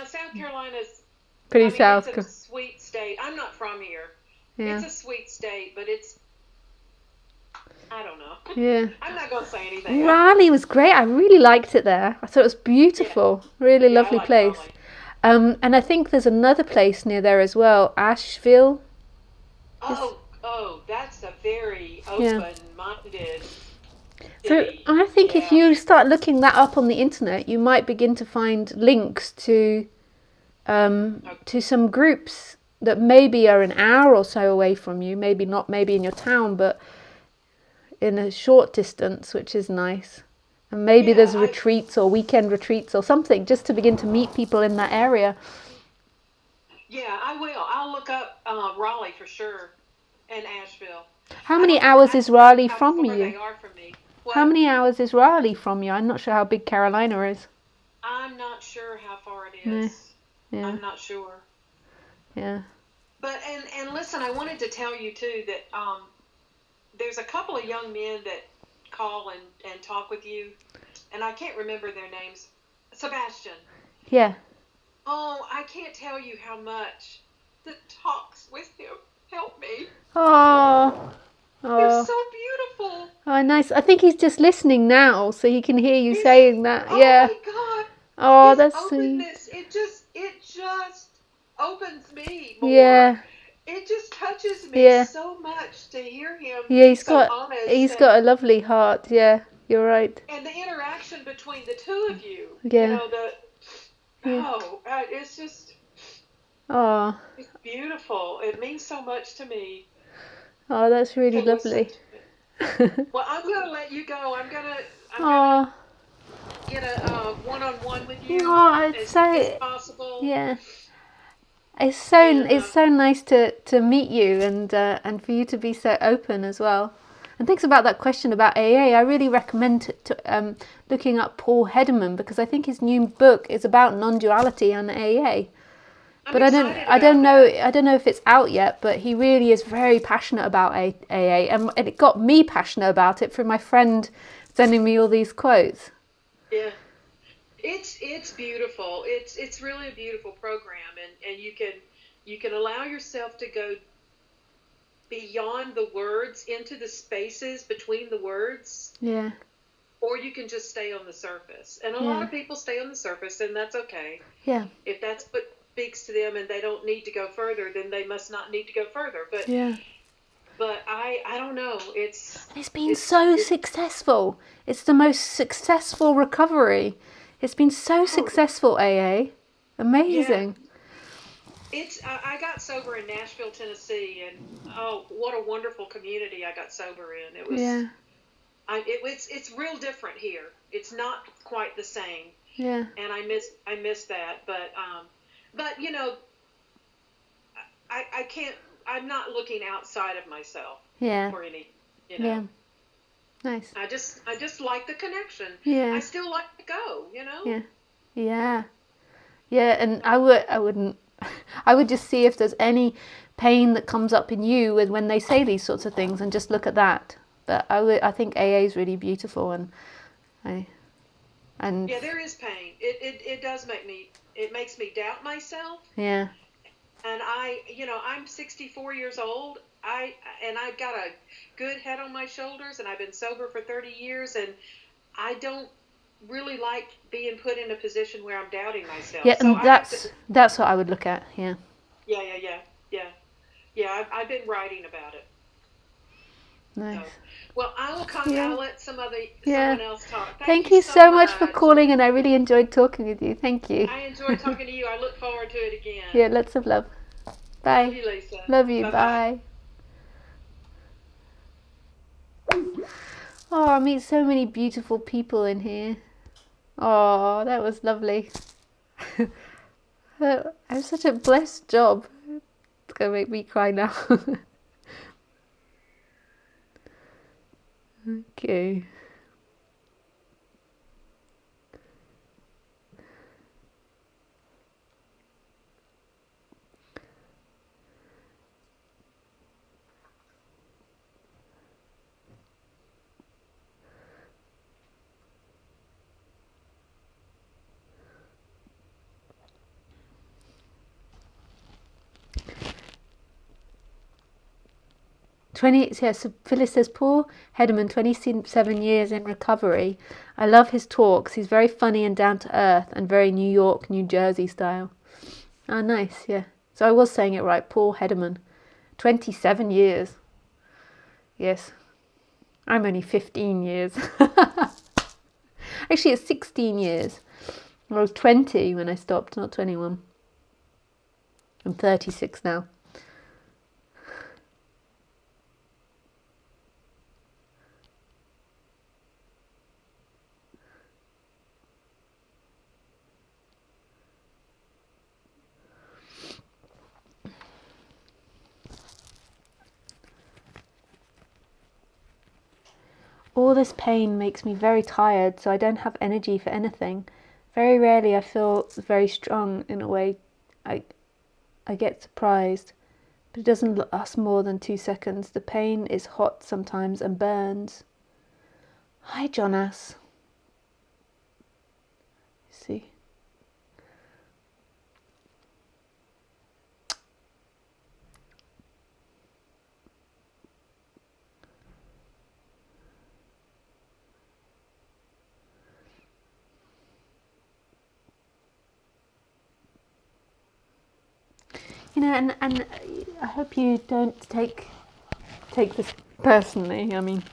South Carolina's pretty south. It's a sweet state. I'm not from here. Yeah. It's a sweet state, but I don't know. Yeah. I'm not going to say anything. Raleigh was great. I really liked it there. I thought it was beautiful. Yeah. Really lovely place. And I think there's another place near there as well, Asheville. Oh, that's a very open-minded city. So I think if you start looking that up on the internet, you might begin to find links to some groups that maybe are an hour or so away from you. Maybe not, maybe in your town, but in a short distance, which is nice. And maybe there's retreats or weekend retreats or something, just to begin to meet people in that area. Yeah, I will. I'll look up Raleigh for sure, and Asheville. How many hours is Raleigh from you? They are from me. How many hours is Raleigh from you? I'm not sure how big Carolina is. I'm not sure how far it is. Yeah. I'm not sure. Yeah. But and listen, I wanted to tell you too that there's a couple of young men that call and talk with you, and I can't remember their names. Sebastian. Yeah. Oh, I can't tell you how much the talks with him help me. Oh. They're so beautiful. Oh, nice. I think he's just listening now, so he can hear you saying that. Oh yeah. My God. Oh, that's sweet. It just opens me more. Yeah. It just touches me so much to hear him. Yeah, he's honest got a lovely heart. Yeah, you're right. And the interaction between the two of you. Yeah. It's just. Oh. It's beautiful. It means so much to me. Oh, that's really lovely. Well, I'm gonna let you go. I'm gonna get a one-on-one with you as possible. Yeah. It's so nice to meet you and for you to be so open as well. And thanks about that question about AA. I really recommend looking up Paul Hederman, because I think his new book is about non-duality and AA. But I don't know if it's out yet. But he really is very passionate about AA, and it got me passionate about it through my friend sending me all these quotes. Yeah. It's beautiful. It's really a beautiful program, and you can allow yourself to go beyond the words into the spaces between the words. Yeah. Or you can just stay on the surface. And a lot of people stay on the surface, and that's okay. Yeah. If that's what speaks to them and they don't need to go further, then they must not need to go further. But but I don't know. It's been so successful. It's the most successful recovery. It's been so successful, AA. Amazing. Yeah. I got sober in Nashville, Tennessee, and oh, what a wonderful community I got sober in. It was, it's real different here. It's not quite the same. Yeah. And I miss that, but you know, I can't. I'm not looking outside of myself. Yeah. For any, you know. Yeah. Nice. I just like the connection. Yeah. I still like to go, you know. Yeah. Yeah. Yeah. And I wouldn't. I would just see if there's any pain that comes up in you when they say these sorts of things, and just look at that. But I think AA is really beautiful, and yeah, there is pain. It does makes me doubt myself. Yeah. And I'm 64 years old. I've got a good head on my shoulders, and I've been sober for 30 years, and I don't really like being put in a position where I'm doubting myself. Yeah, so and that's what I would look at. Yeah. Yeah. I've been writing about it. Nice. So, well, I'll let someone else talk. Thank you so much for calling, and I really enjoyed talking with you. Thank you. I enjoyed talking to you. I look forward to it again. Yeah, lots of love. Bye. Love you, Lisa. Love you. Bye-bye. Bye. Oh, I meet so many beautiful people in here. Oh, that was lovely. I have such a blessed job. It's going to make me cry now. Okay. So Phyllis says, Paul Hedderman, 27 years in recovery. I love his talks. He's very funny and down to earth, and very New York, New Jersey style. Oh, nice, yeah. So I was saying it right, Paul Hedderman. 27 years. Yes. I'm only 15 years. Actually, it's 16 years. I was 20 when I stopped, not 21. I'm 36 now. All this pain makes me very tired, so I don't have energy for anything. Very rarely I feel very strong in a way. I get surprised, but it doesn't last more than 2 seconds. The pain is hot sometimes and burns. Hi, Jonas. See. You know, and I hope you don't take this personally. I mean,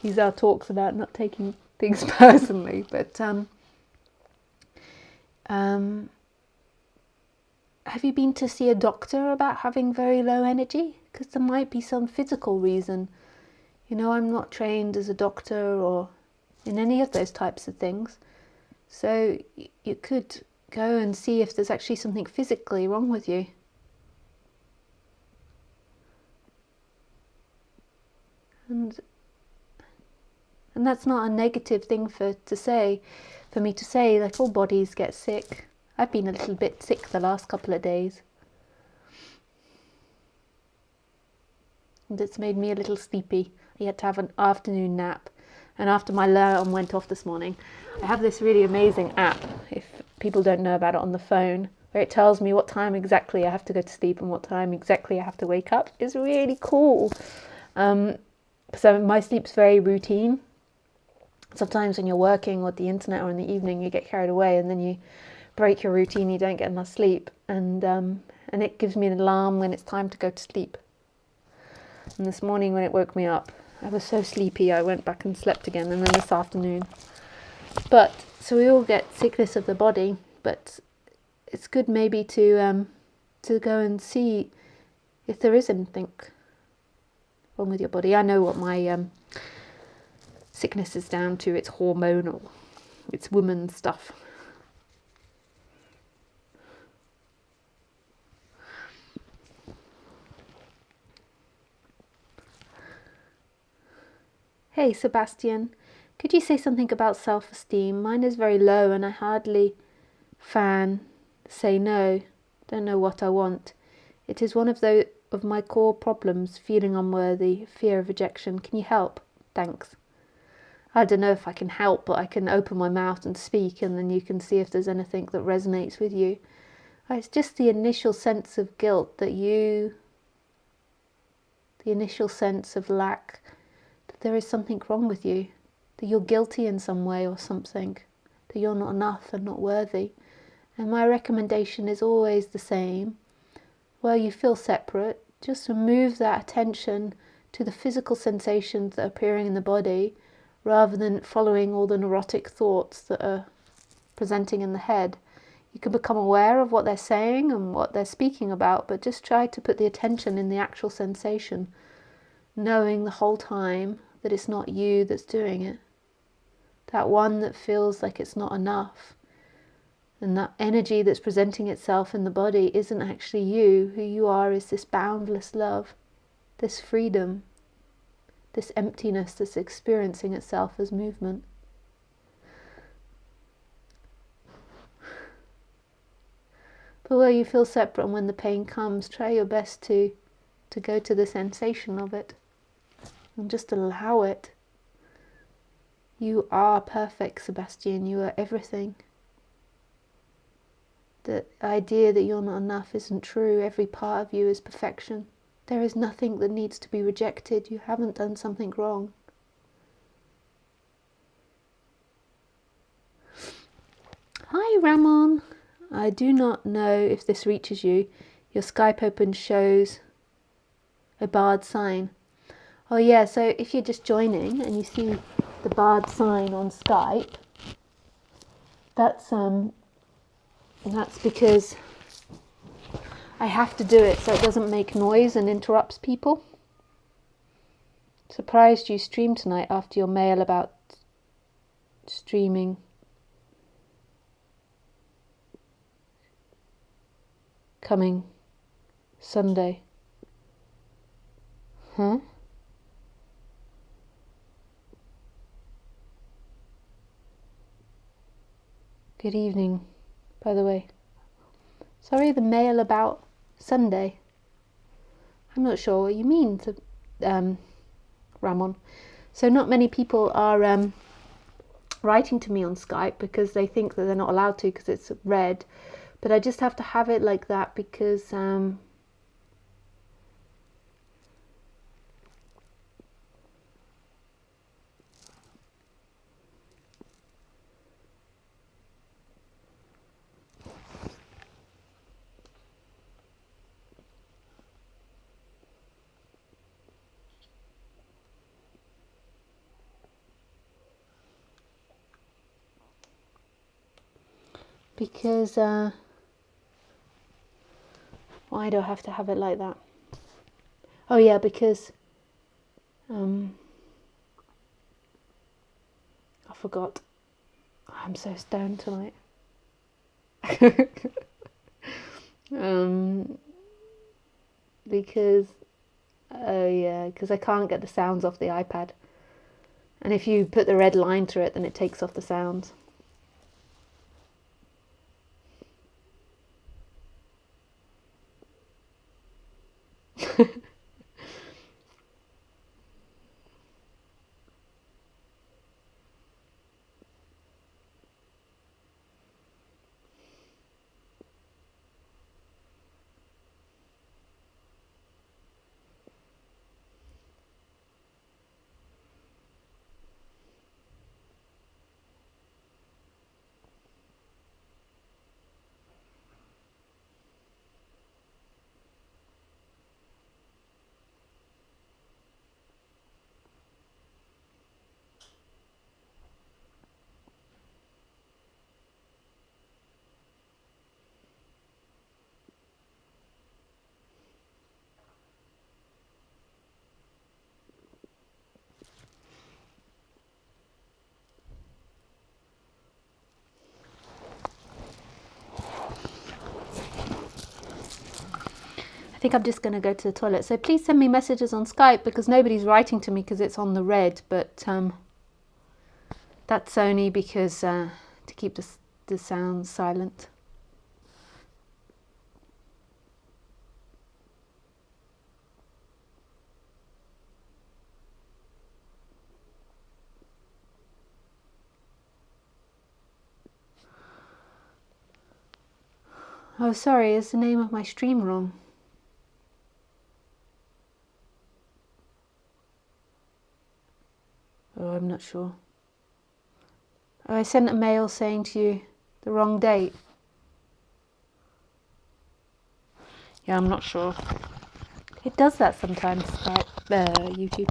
these are talks about not taking things personally, but have you been to see a doctor about having very low energy? Because there might be some physical reason. You know, I'm not trained as a doctor or in any of those types of things. So you could go and see if there's actually something physically wrong with you. And that's not a negative thing for me to say, like all bodies get sick. I've been a little bit sick the last couple of days. And it's made me a little sleepy. I had to have an afternoon nap. And after my alarm went off this morning, I have this really amazing app, if people don't know about it, on the phone, where it tells me what time exactly I have to go to sleep and what time exactly I have to wake up. It's really cool. So my sleep's very routine. Sometimes when you're working with the internet or in the evening, you get carried away and then you break your routine, you don't get enough sleep. And it gives me an alarm when it's time to go to sleep. And this morning when it woke me up, I was so sleepy, I went back and slept again, and then this afternoon. But, so we all get sickness of the body, but it's good maybe to go and see if there is anything wrong with your body. I know what my sickness is down to. It's hormonal. It's woman stuff. Hey Sebastian, could you say something about self-esteem? Mine is very low and I hardly say no. Don't know what I want. It is one of my core problems, feeling unworthy, fear of rejection. Can you help? Thanks. I don't know if I can help, but I can open my mouth and speak, and then you can see if there's anything that resonates with you. It's just the initial sense of guilt the initial sense of lack, that there is something wrong with you, that you're guilty in some way or something, that you're not enough and not worthy. And my recommendation is always the same. Well, you feel separate, just remove that attention to the physical sensations that are appearing in the body, rather than following all the neurotic thoughts that are presenting in the head. You can become aware of what they're saying and what they're speaking about, but just try to put the attention in the actual sensation, knowing the whole time that it's not you that's doing it. That one that feels like it's not enough, and that energy that's presenting itself in the body isn't actually you. Who you are is this boundless love, this freedom, this emptiness that's experiencing itself as movement. But where you feel separate and when the pain comes, try your best to go to the sensation of it and just allow it. You are perfect, Sebastian. You are everything. The idea that you're not enough isn't true. Every part of you is perfection. There is nothing that needs to be rejected. You haven't done something wrong. Hi, Ramon. I do not know if this reaches you. Your Skype open shows a barred sign. Oh yeah, so if you're just joining and you see the barred sign on Skype, that's because I have to do it so it doesn't make noise and interrupts people. Surprised you streamed tonight after your mail about streaming. Coming Sunday. Huh? Good evening, by the way. Sorry, the mail about Sunday. I'm not sure what you mean, Ramon. So not many people are writing to me on Skype because they think that they're not allowed to because it's red. But I just have to have it like that because why do I have to have it like that? Oh yeah, because I forgot. I'm so stoned tonight. Because I can't get the sounds off the iPad, and if you put the red line through it, then it takes off the sounds. think I'm just going to go to the toilet. So please send me messages on Skype, because nobody's writing to me because it's on the red. But that's only because to keep the sound silent. Oh, sorry, is the name of my stream wrong? Oh, I'm not sure. Oh, I sent a mail saying to you the wrong date. Yeah, I'm not sure. It does that sometimes, Skype, YouTube.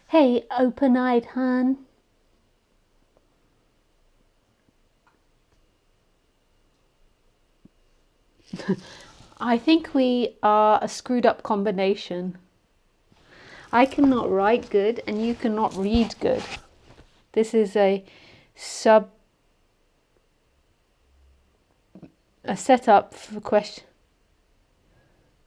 Hey, open-eyed hun. I think we are a screwed up combination. I cannot write good and you cannot read good. This is a setup for questioning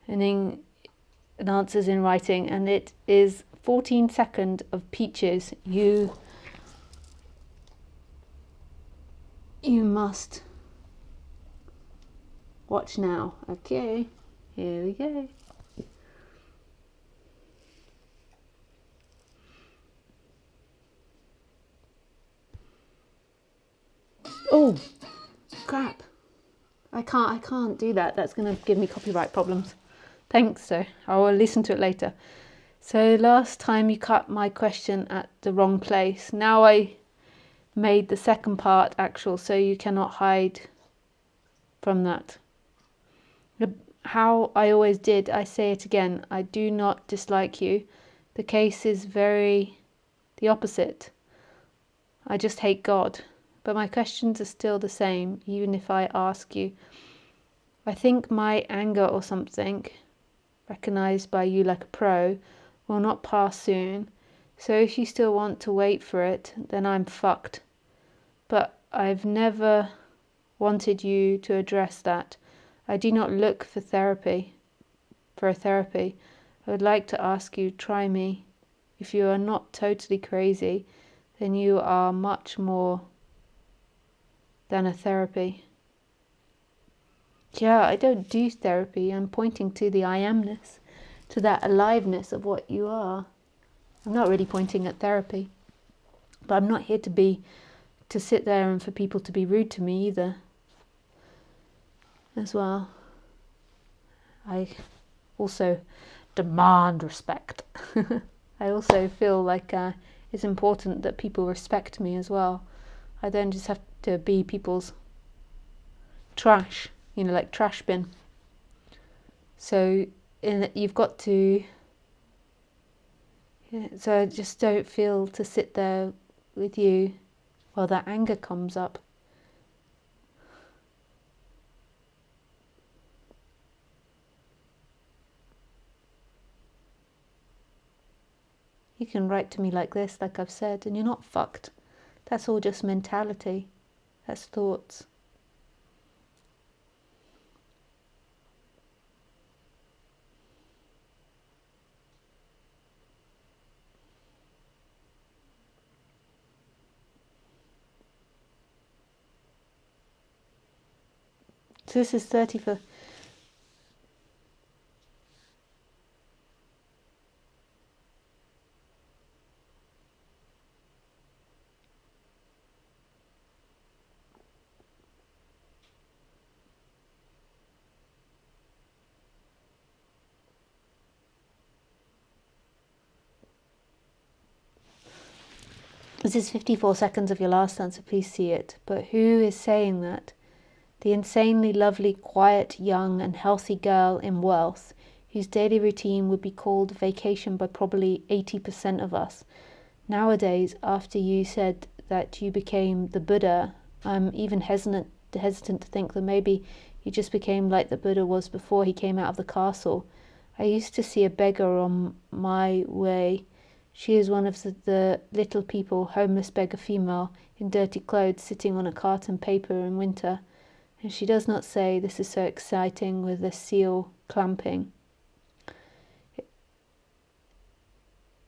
and answers in writing, and it is 14 seconds of peaches. You must watch now. Okay, here we go. Oh crap, I can't do that. That's going to give me copyright problems. Thanks, so I will listen to it later. So last time you cut my question at the wrong place. Now I made the second part actual, so you cannot hide from that. How I always did, I say it again, I do not dislike you. The case is very the opposite. I just hate God. But my questions are still the same, even if I ask you. I think my anger or something, recognized by you like a pro, will not pass soon. So if you still want to wait for it, then I'm fucked. But I've never wanted you to address that. I do not look for a therapy. I would like to ask you, try me. If you are not totally crazy, then you are much more than a therapy. Yeah, I don't do therapy. I'm pointing to the I amness, to that aliveness of what you are. I'm not really pointing at therapy. But I'm not here to sit there and for people to be rude to me either. As well. I also demand respect. I also feel like it's important that people respect me as well. I don't just have to be people's trash, like trash bin. So you've got to. So I just don't feel to sit there with you while that anger comes up. You can write to me like this, like I've said, and you're not fucked. That's all just mentality. That's thoughts. So this is 30 for... This is 54 seconds of your last answer, please see it. But who is saying that? The insanely lovely, quiet, young and healthy girl in wealth, whose daily routine would be called vacation by probably 80% of us. Nowadays, after you said that you became the Buddha, I'm even hesitant to think that maybe you just became like the Buddha was before he came out of the castle. I used to see a beggar on my way. She is one of the little people, homeless beggar female, in dirty clothes, sitting on a carton paper in winter. And she does not say, "This is so exciting," with the seal clamping.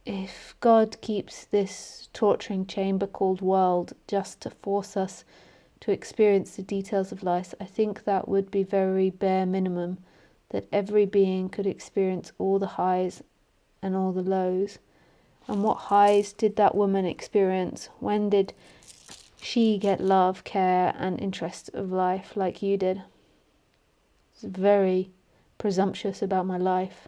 If God keeps this torturing chamber called world just to force us to experience the details of life, I think that would be very bare minimum, that every being could experience all the highs and all the lows. And what highs did that woman experience? When did she get love, care and interest of life like you did? It's very presumptuous about my life.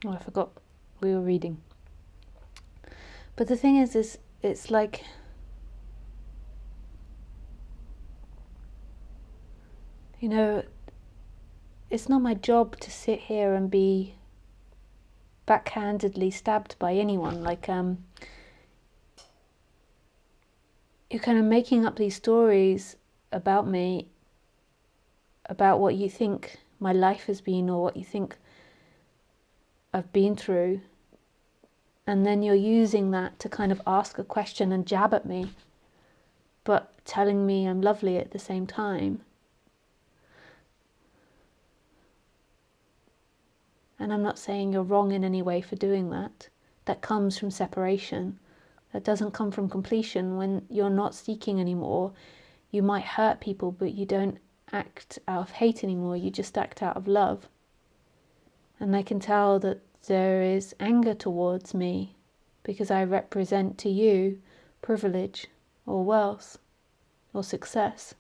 Oh, I forgot we were reading. But the thing is it's like, it's not my job to sit here and be backhandedly stabbed by anyone. Like, you're kind of making up these stories about me, about what you think my life has been or what you think I've been through. And then you're using that to kind of ask a question and jab at me, but telling me I'm lovely at the same time. And I'm not saying you're wrong in any way for doing that. That comes from separation. That doesn't come from completion. When you're not seeking anymore, you might hurt people, but you don't act out of hate anymore. You just act out of love. And I can tell that there is anger towards me because I represent to you privilege or wealth or success.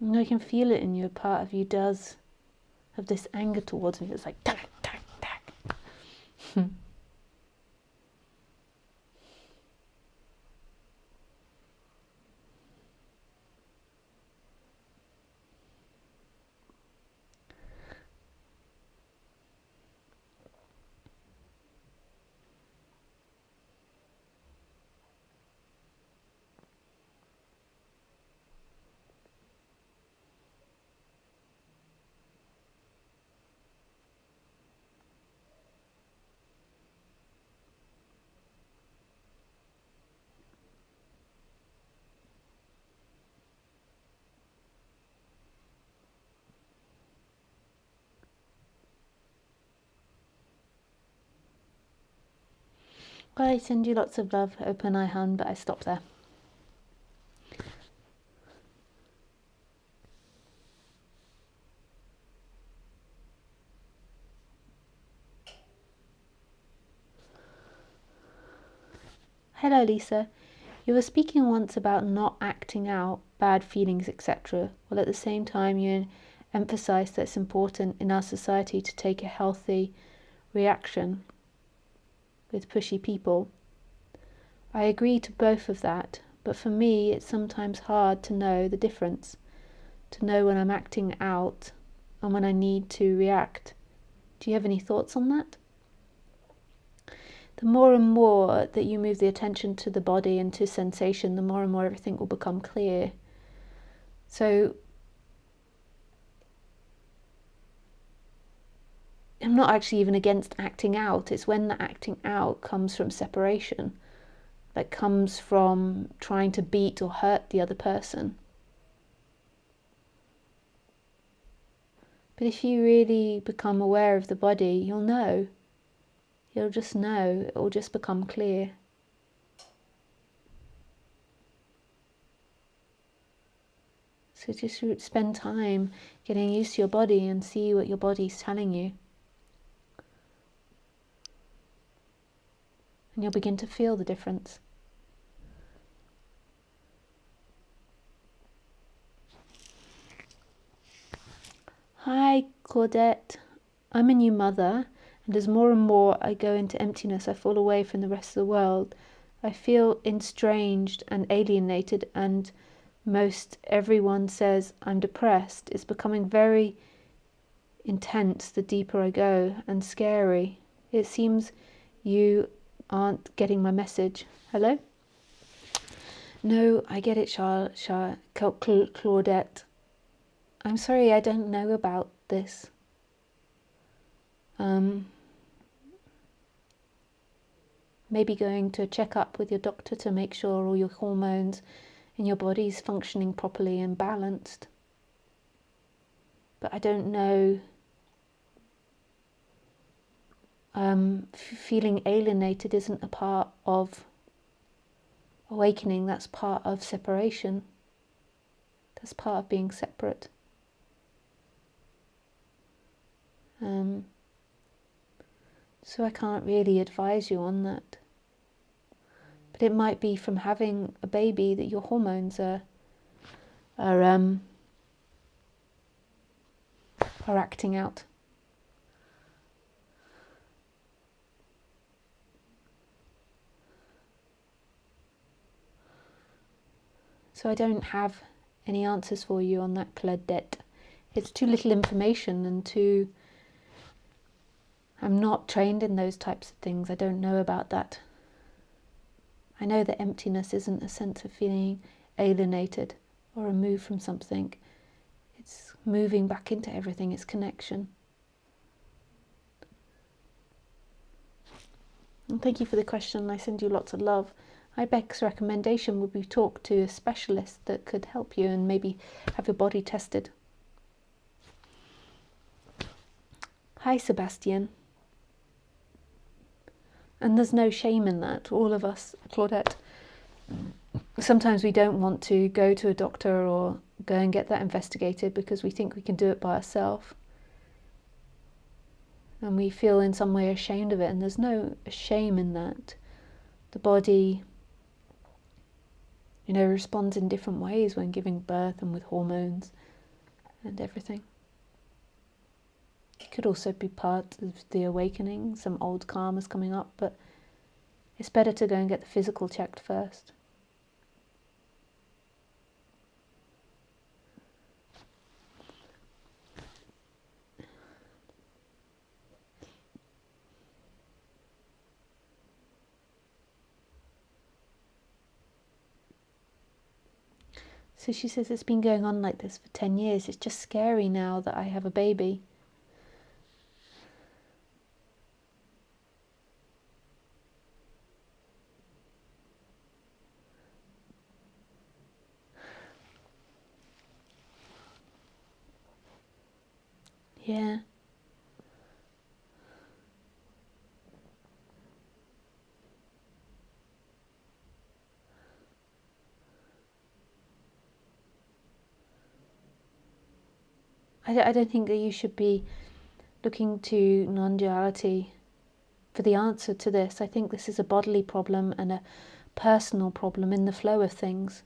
And I can feel it in you. A part of you does have this anger towards me. It's like, tack, tack, tack. Well, I send you lots of love, open eye hun, but I stop there. Hello, Lisa. You were speaking once about not acting out bad feelings, etc., while at the same time you emphasised that it's important in our society to take a healthy reaction with pushy people. I agree to both of that, but for me it's sometimes hard to know the difference, to know when I'm acting out and when I need to react. Do you have any thoughts on that? The more and more that you move the attention to the body and to sensation, the more and more everything will become clear. So I'm not actually even against acting out. It's when the acting out comes from separation, that comes from trying to beat or hurt the other person. But if you really become aware of the body, you'll know. You'll just know. It will just become clear. So just spend time getting used to your body and see what your body's telling you. And you'll begin to feel the difference. Hi, Claudette. I'm a new mother, and as more and more I go into emptiness, I fall away from the rest of the world. I feel estranged and alienated, and most everyone says I'm depressed. It's becoming very intense the deeper I go, and scary. It seems you aren't getting my message. Hello? No, I get it, Claudette. I'm sorry, I don't know about this. maybe going to check up with your doctor to make sure all your hormones in your body is functioning properly and balanced. But I don't know, feeling alienated isn't a part of awakening, that's part of separation. That's part of being separate. So I can't really advise you on that. But it might be from having a baby that your hormones are acting out. So I don't have any answers for you on that, Claudette. It's too little information and I'm not trained in those types of things. I don't know about that. I know that emptiness isn't a sense of feeling alienated or removed from something. It's moving back into everything. It's connection. And thank you for the question. I send you lots of love. Beck's recommendation would be talk to a specialist that could help you and maybe have your body tested. Hi, Sebastian. And there's no shame in that. All of us, Claudette, sometimes we don't want to go to a doctor or go and get that investigated because we think we can do it by ourselves. And we feel in some way ashamed of it, and there's no shame in that. The body, responds in different ways when giving birth and with hormones and everything. It could also be part of the awakening, some old karma's coming up, but it's better to go and get the physical checked first. So she says it's been going on like this for 10 years. It's just scary now that I have a baby. Yeah. I don't think that you should be looking to non-duality for the answer to this. I think this is a bodily problem and a personal problem in the flow of things.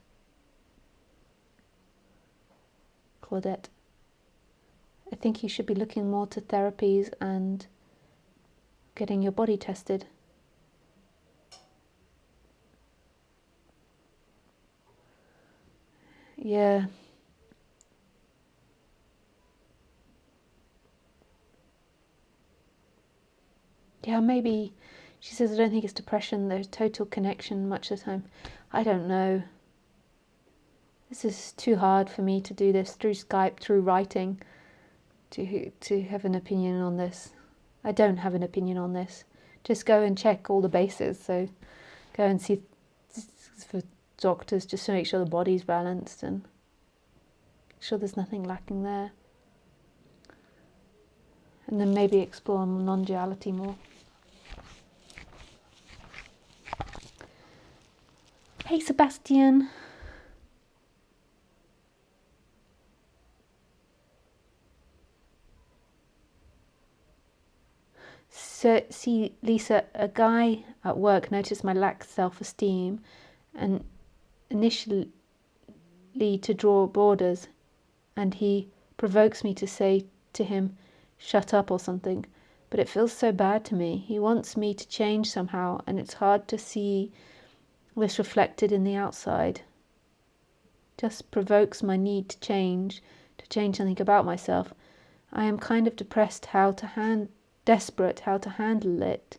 Claudette, I think you should be looking more to therapies and getting your body tested. Yeah. Yeah, maybe, she says, I don't think it's depression, there's total connection much of the time. I don't know. This is too hard for me to do this through Skype, through writing, to have an opinion on this. I don't have an opinion on this. Just go and check all the bases. So go and see for doctors just to make sure the body's balanced and make sure there's nothing lacking there. And then maybe explore non-duality more. Hey, Sebastian. So, see, Lisa, a guy at work noticed my lack of self-esteem and initially to draw borders, and he provokes me to say to him, shut up or something, but it feels so bad to me. He wants me to change somehow, and it's hard to see this reflected in the outside. Just provokes my need to change something about myself. I am kind of desperate how to handle it.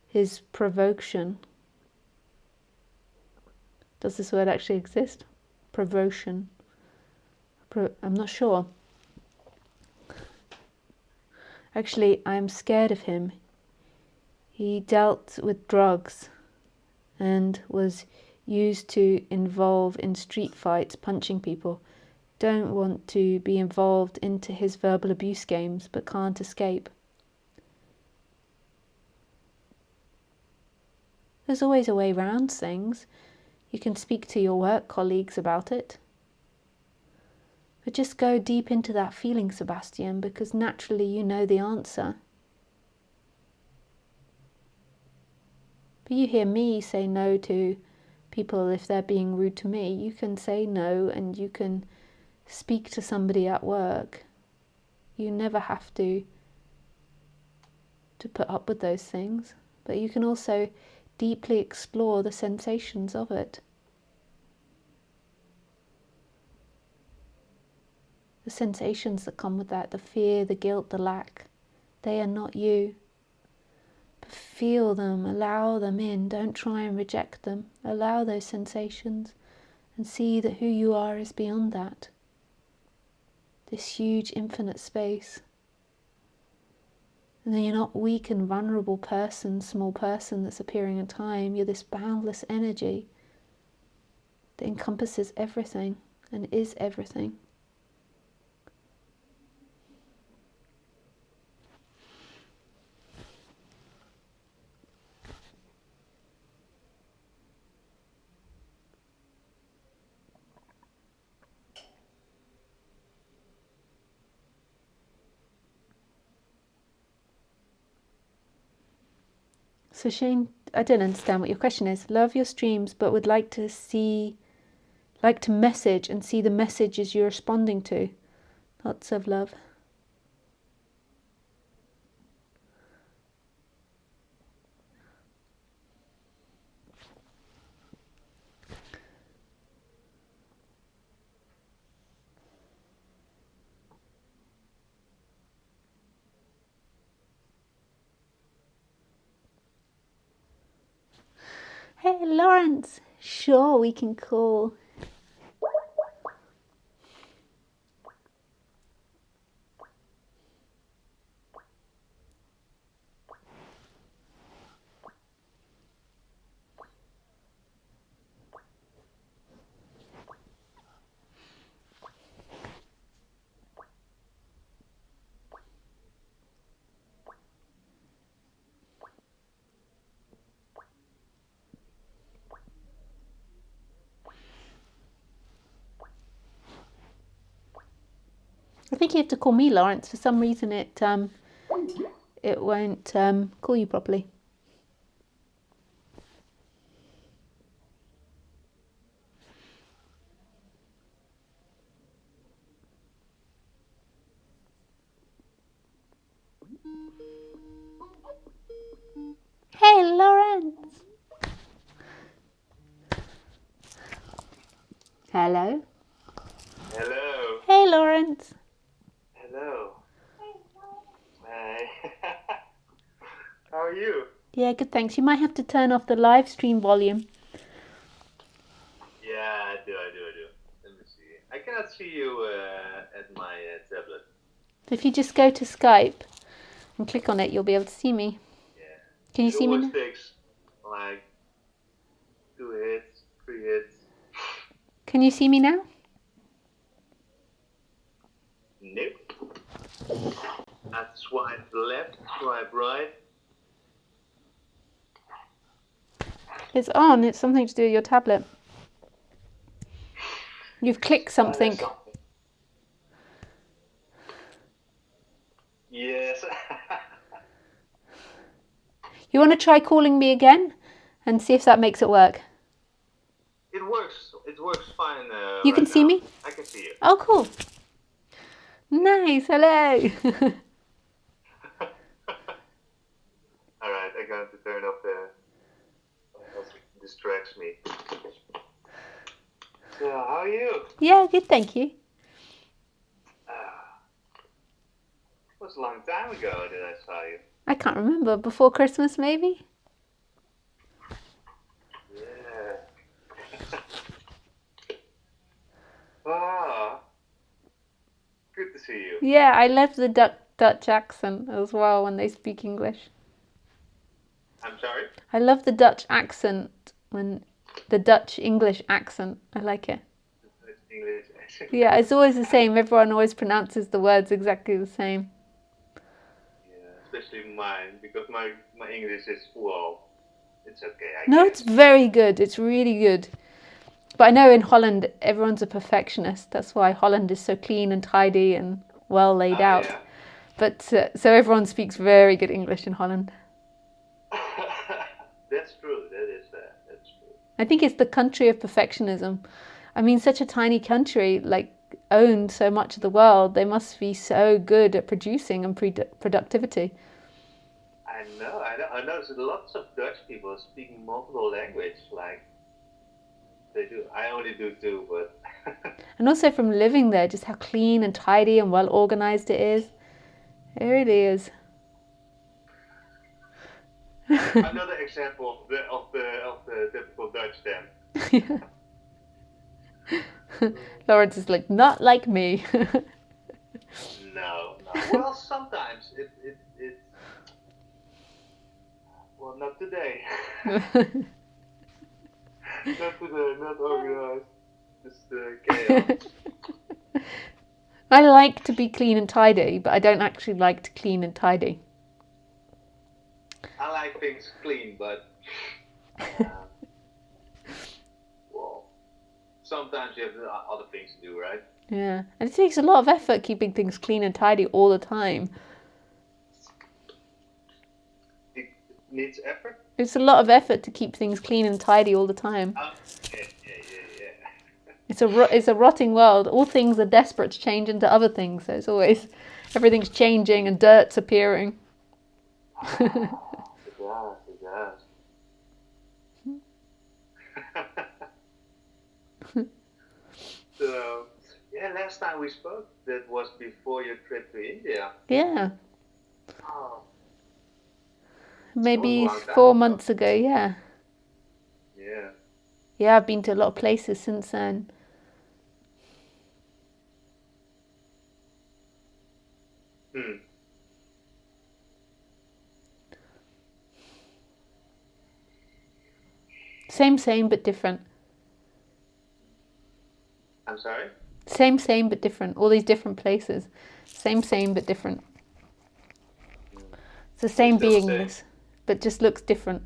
His provocation. Does this word actually exist? Provocation. I'm not sure. Actually, I'm scared of him. He dealt with drugs and was used to involve in street fights, punching people. Don't want to be involved into his verbal abuse games, but can't escape. There's always a way around things. You can speak to your work colleagues about it. But just go deep into that feeling, Sebastian, because naturally you know the answer. But you hear me say no to people if they're being rude to me. You can say no and you can speak to somebody at work. You never have to put up with those things. But you can also deeply explore the sensations of it. The sensations that come with that, the fear, the guilt, the lack, they are not you. But feel them, allow them in, don't try and reject them. Allow those sensations and see that who you are is beyond that. This huge infinite space. And then you're not weak and vulnerable person, small person that's appearing in time. You're this boundless energy that encompasses everything and is everything. So Shane, I don't understand what your question is. Love your streams, but would like to message and see the messages you're responding to. Lots of love. Hey, Lawrence. Sure, we can call. I think you have to call me Lawrence. For some reason it won't call you properly. Hey, Lawrence. Hello. Hello. Hey, Lawrence. Hello. Hi. How are you? Yeah, good, thanks. You might have to turn off the live stream volume. Yeah, I do. Let me see. I cannot see you at my tablet. If you just go to Skype and click on it, you'll be able to see me. Yeah. Can you see me now? It always takes like 2 hits, 3 hits. Can you see me now? Nope. I swipe left, swipe right. It's on. It's something to do with your tablet. You've clicked something. Yes. You want to try calling me again and see if that makes it work? It works. It works fine. You can see me? I can see you. Oh, cool. Nice. Hello. All right, I'm going to turn off else it distracts me. So, how are you? Yeah, good, thank you. It was a long time ago that I saw you. I can't remember. Before Christmas, maybe? Yeah. Ah, good to see you. Yeah, I love the Dutch accent as well when they speak English. I'm sorry? I love the Dutch accent, the Dutch English accent. I like it. English. Yeah, it's always the same. Everyone always pronounces the words exactly the same. Yeah, especially mine, because my English is, well, it's okay, I No, guess. it's very good. It's really good. But I know in Holland, everyone's a perfectionist. That's why Holland is so clean and tidy and well laid out. Yeah. But so everyone speaks very good English in Holland. That's true. That's true. I think it's the country of perfectionism. I mean, such a tiny country, like owned so much of the world, they must be so good at producing and productivity. I know. I noticed lots of Dutch people speaking multiple languages, like they do. I only do two, but. And also from living there, just how clean and tidy and well organized it is. It really is. Another example of the typical Dutch then. Lawrence is like, not like me. No. Well, sometimes it. Well, not today. Not today. Not organized. Just chaos. I like to be clean and tidy, but I don't actually like to clean and tidy. I like things clean, but well, sometimes you have other things to do, right? Yeah, and it takes a lot of effort keeping things clean and tidy all the time. It needs effort. It's a lot of effort to keep things clean and tidy all the time. Yeah. It's a rotting world. All things are desperate to change into other things. So it's always everything's changing and dirt's appearing. It does. So, yeah, last time we spoke, that was before your trip to India. Yeah. Oh, Maybe 4 months ago, yeah. Yeah. Yeah, I've been to a lot of places since then. Same, but different. I'm sorry? Same, but different. All these different places. Same, but different. It's the same beingness, but just looks different.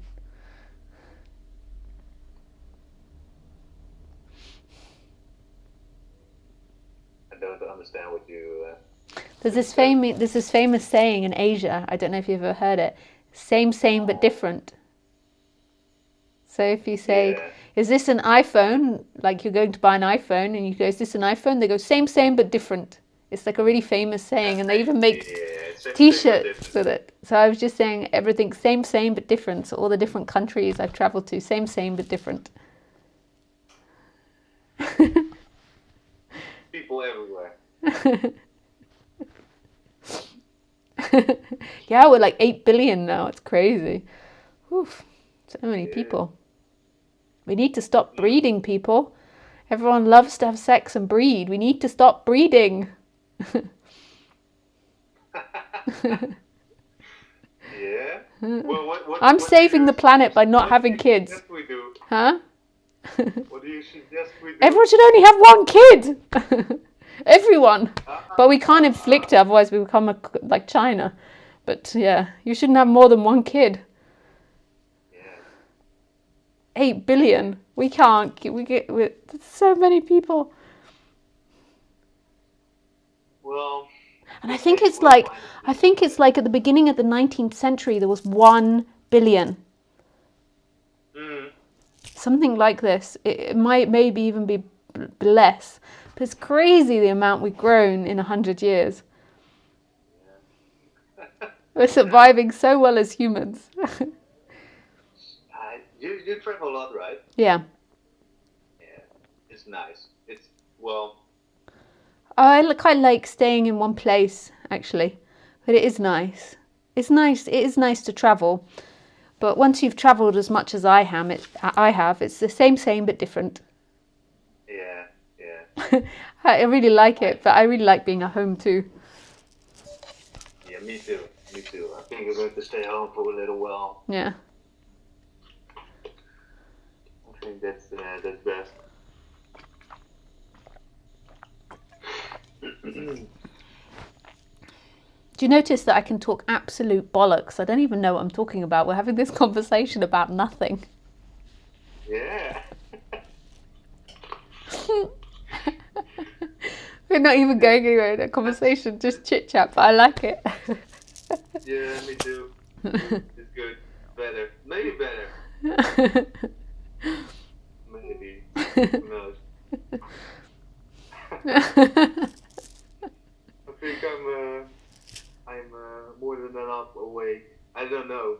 I don't understand what you... There's this famous saying in Asia. I don't know if you've ever heard it. Same, but different. So if you say, is this an iPhone? Like you're going to buy an iPhone and you go, is this an iPhone? They go, same, but different. It's like a really famous saying, and they even make t-shirts with it. So I was just saying everything same, but different. So all the different countries I've traveled to, same, but different. People everywhere. Yeah, we're like 8 billion now. It's crazy. Oof, so many people. We need to stop breeding, people. Everyone loves to have sex and breed. We need to stop breeding. Yeah. Well, I'm saving the planet by not having kids. What we do? Huh? What do you suggest we do? Everyone should only have one kid. Everyone. But we can't inflict it, otherwise we become like China. But yeah, you shouldn't have more than one kid. 8 billion. We can't. There's so many people. Well. And I think it's like at the beginning of the 19th century there was 1 billion. Something like this. It might maybe even be less. But it's crazy the amount we've grown in 100 years. We're surviving so well as humans. You travel a lot, right? Yeah. Yeah, it's nice. It's, well... I quite like staying in one place, actually. But it is nice. It is nice to travel. But once you've travelled as much as I have, it's the same but different. Yeah. I really like it, but I really like being at home too. Yeah, me too. I think I'm going to stay home for a little while. Yeah. think that's best. Do you notice that I can talk absolute bollocks? I don't even know what I'm talking about. We're having this conversation about nothing. Yeah. We're not even going anywhere in a conversation, just chit chat, but I like it. Yeah, me too. It's good. Better. Maybe better. Maybe. Who knows? I think I'm more than enough awake. I don't know.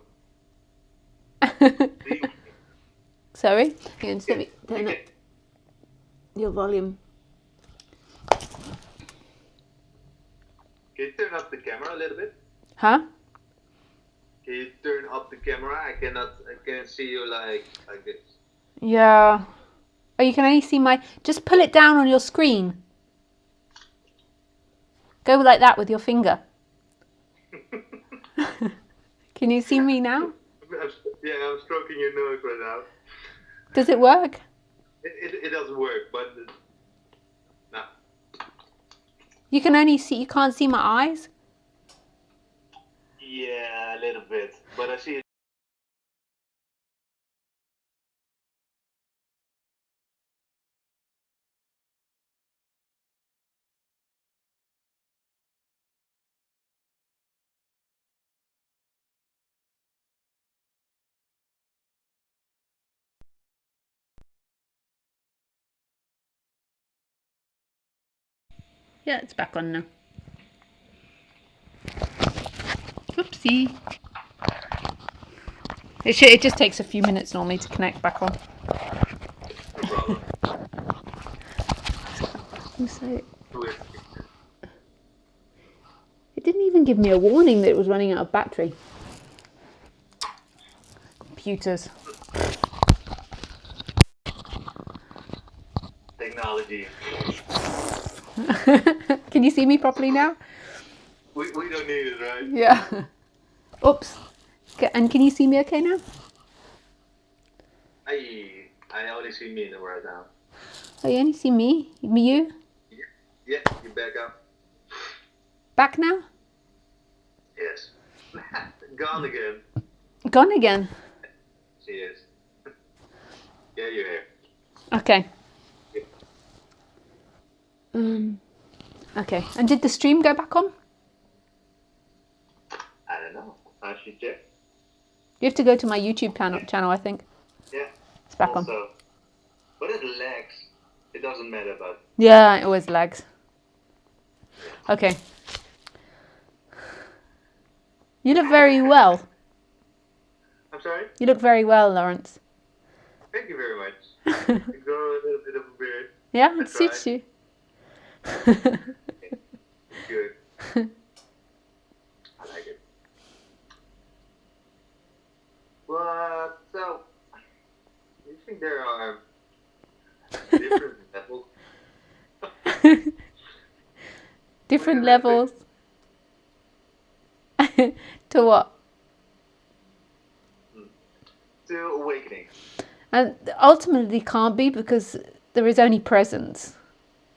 Sorry? Yeah, just let me turn You up your volume. can you turn up the camera a little bit? Huh? Can you turn up the camera? I can't see you like this. Yeah. Oh, you can only see my... Just pull it down on your screen. Go like that with your finger. Can you see me now? I'm stroking your nose right now. Does it work? It doesn't work, but no. You can only see... You can't see my eyes? Yeah, a little bit, but I see it. Yeah, it's back on now. Oopsie. It just takes a few minutes normally to connect back on. No problem. So Do it. it didn't even give me a warning that it was running out of battery. Computers. Technology. Can you see me properly now? We don't need it, right? Yeah. Oops. And can you see me okay now? I only see me right now. Oh, you only see me? You? Yeah, you back up. Back now? Yes. Gone again. Gone again. She is. Yeah, you're here. Okay. Yeah. Okay. And did the stream go back on? I don't know. I should check. You have to go to my YouTube channel, I think. Yeah. It's back also, on. but it lags. It doesn't matter, but Yeah, it always lags. Okay. You look very well. I'm sorry? You look very well, Lawrence. Thank you very much. You grow a little bit of a beard. Yeah, it suits you. Good. I like it. But, so, you think there are different levels? Different levels. To what? To awakening. And ultimately can't be, because there is only presence.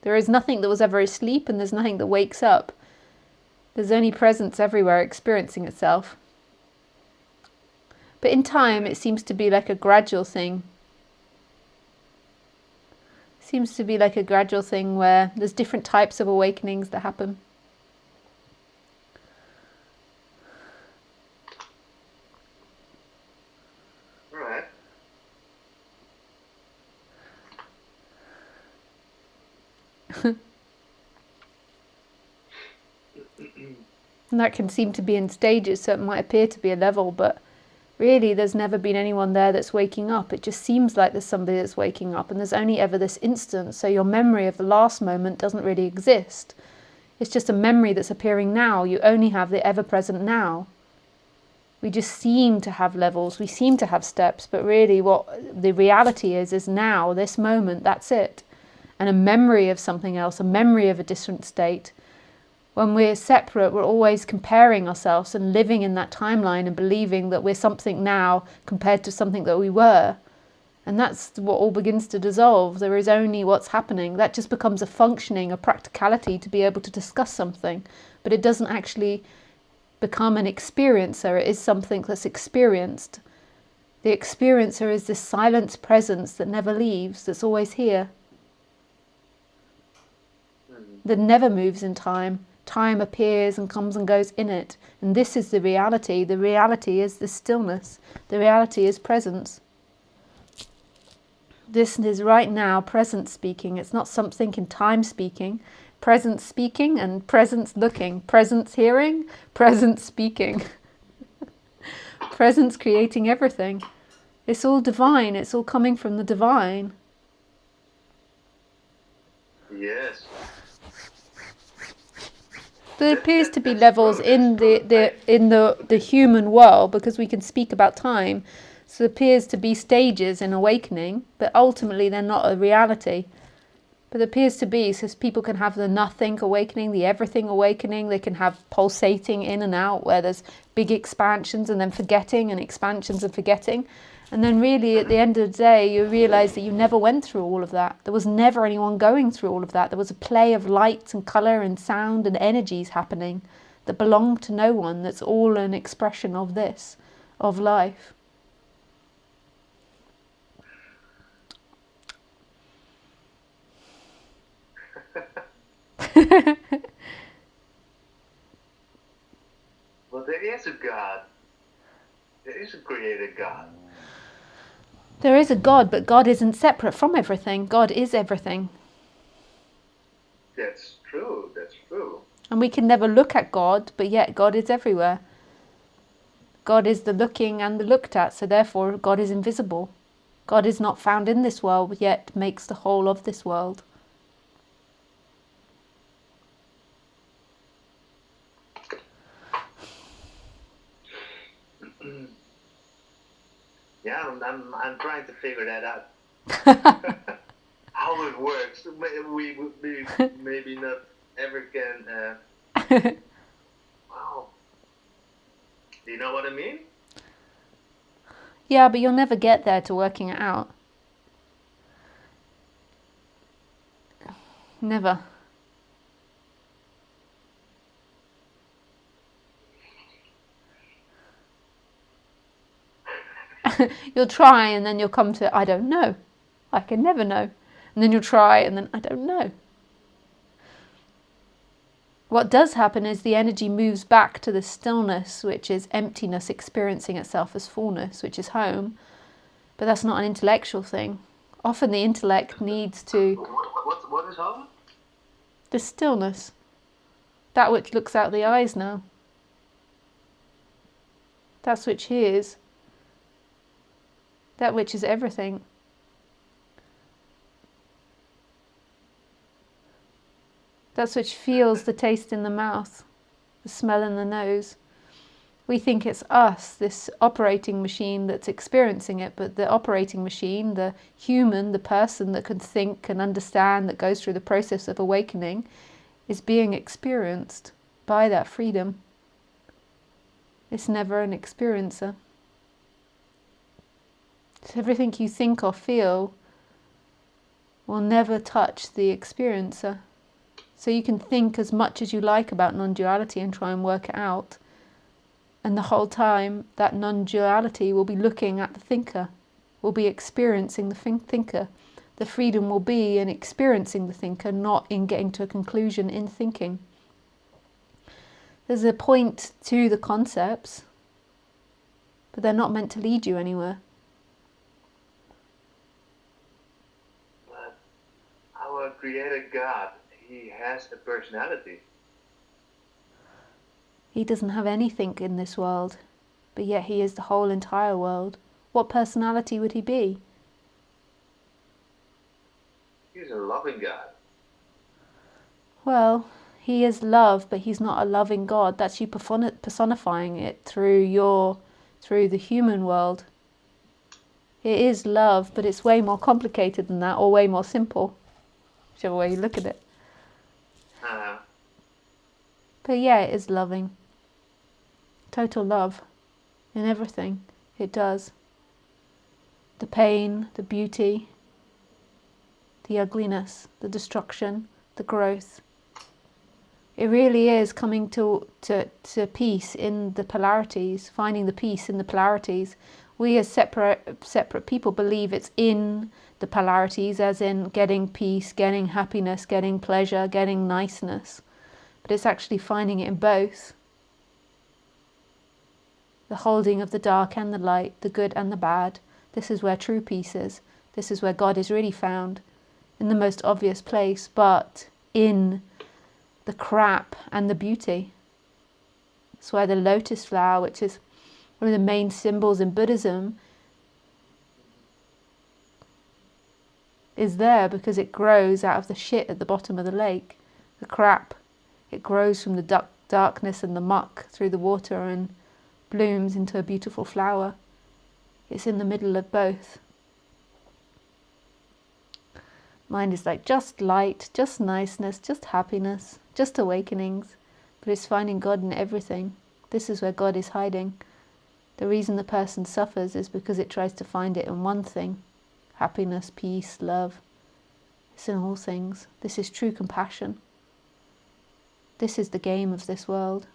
There is nothing that was ever asleep, and there's nothing that wakes up. There's only presence everywhere experiencing itself. But in time, it seems to be like a gradual thing. Seems to be like a gradual thing where there's different types of awakenings that happen. Alright. And that can seem to be in stages, so it might appear to be a level, but really there's never been anyone there that's waking up. It just seems like there's somebody that's waking up, and there's only ever this instant, so your memory of the last moment doesn't really exist. It's just a memory that's appearing now. You only have the ever-present now. We just seem to have levels, we seem to have steps, but really what the reality is now, this moment, that's it. And a memory of something else, a memory of a different state. When we're separate, we're always comparing ourselves and living in that timeline and believing that we're something now compared to something that we were. And that's what all begins to dissolve. There is only what's happening. That just becomes a functioning, a practicality to be able to discuss something. But it doesn't actually become an experiencer. It is something that's experienced. The experiencer is this silent presence that never leaves, that's always here. That never moves in time. Time appears and comes and goes in it. And this is the reality. The reality is the stillness. The reality is presence. This is right now present speaking. It's not something in time speaking. Present speaking and presence looking. Presence hearing, present speaking. Presence creating everything. It's all divine. It's all coming from the divine. Yes. There appears to be levels in the human world, because we can speak about time. So there appears to be stages in awakening, but ultimately they're not a reality. But there appears to be, so people can have the nothing awakening, the everything awakening. They can have pulsating in and out, where there's big expansions and then forgetting, and expansions and forgetting. And then really at the end of the day, you realise that you never went through all of that. There was never anyone going through all of that. There was a play of light and colour and sound and energies happening that belonged to no one. That's all an expression of this, of life. Well, there is a God. There is a creator God. There is a God, but God isn't separate from everything. God is everything. That's true. That's true. And we can never look at God, but yet God is everywhere. God is the looking and the looked at, so therefore God is invisible. God is not found in this world, yet makes the whole of this world. Yeah, I'm trying to figure that out. How it works. We maybe not ever can. Wow. Do you know what I mean? Yeah, but you'll never get there to working it out. Never. You'll try and then you'll come to, I don't know. I can never know. And then you'll try and then, I don't know. What does happen is the energy moves back to the stillness, which is emptiness experiencing itself as fullness, which is home. But that's not an intellectual thing. Often the intellect needs to... What is home? The stillness. That which looks out the eyes now. That which hears. That which is everything. That which feels the taste in the mouth, the smell in the nose. We think it's us, this operating machine that's experiencing it, but the operating machine, the human, the person that can think and understand, that goes through the process of awakening, is being experienced by that freedom. It's never an experiencer. So everything you think or feel will never touch the experiencer. So you can think as much as you like about non-duality and try and work it out. And the whole time, that non-duality will be looking at the thinker, will be experiencing the thinker. The freedom will be in experiencing the thinker, not in getting to a conclusion in thinking. There's a point to the concepts, but they're not meant to lead you anywhere. But our creator God, he has a personality. He doesn't have anything in this world, but yet he is the whole entire world. What personality would he be? He's a loving God. Well, he is love, but he's not a loving God. That's you personifying it through the human world. It is love, but it's way more complicated than that, or way more simple, whichever way you look at it. But yeah, it is loving. Total love in everything it does. the pain, the beauty, the ugliness, the destruction, the growth. It really is coming to peace in the polarities, finding the peace in the polarities. We as separate people believe it's in the polarities, as in getting peace, getting happiness, getting pleasure, getting niceness. But it's actually finding it in both. The holding of the dark and the light, the good and the bad. This is where true peace is. This is where God is really found, in the most obvious place, but in the crap and the beauty. That's why the lotus flower, which is one of the main symbols in Buddhism, is there because it grows out of the shit at the bottom of the lake. The crap. It grows from the darkness and the muck through the water and blooms into a beautiful flower. It's in the middle of both. Mind is like just light, just niceness, just happiness, just awakenings. But it's finding God in everything. This is where God is hiding. The reason the person suffers is because it tries to find it in one thing. Happiness, peace, love. It's in all things. This is true compassion. This is the game of this world.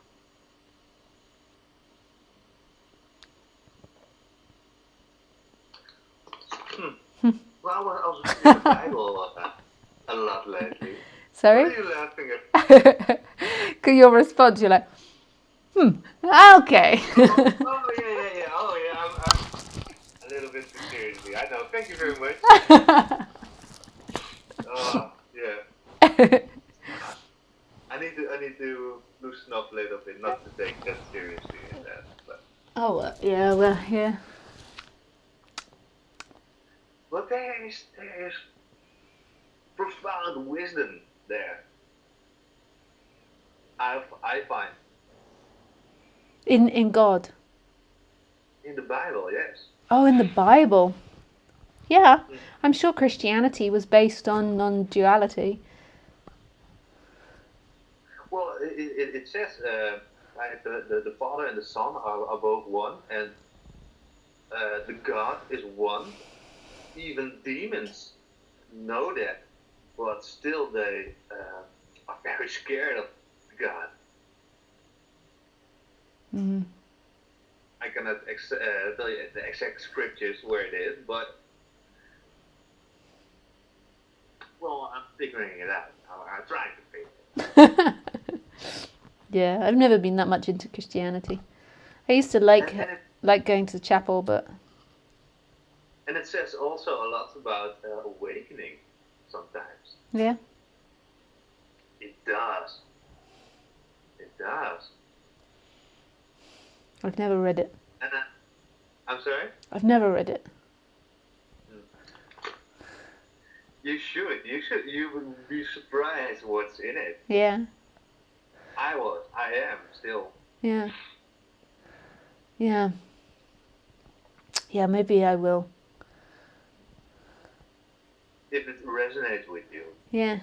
Well, I was reading the Bible a lot lately. Sorry? What are you laughing at? Because your response, you're like, okay. Oh, yeah. Oh, yeah, I'm a little bit too seriously. I know. Thank you very much. Oh, yeah. I need to loosen up a little bit, not to take that seriously in that. But. Yeah. But there is profound wisdom there. I find In God. in the Bible, yes. Oh, in the Bible. Yeah, I'm sure Christianity was based on non-duality. Well, it says like the Father and the Son are both one, and the God is one. Even demons know that, but still they are very scared of God. Mm. I cannot tell you the exact scriptures where it is, but well, I'm figuring it out. I'm trying to figure it out. Yeah, I've never been that much into Christianity. I used to like going to the chapel, but... And it says also a lot about awakening sometimes. Yeah. It does. It does. I've never read it. And I'm sorry? I've never read it. You should. You would be surprised what's in it. Yeah. I am still. Yeah. Yeah. Yeah, maybe I will. If it resonates with you. Yeah.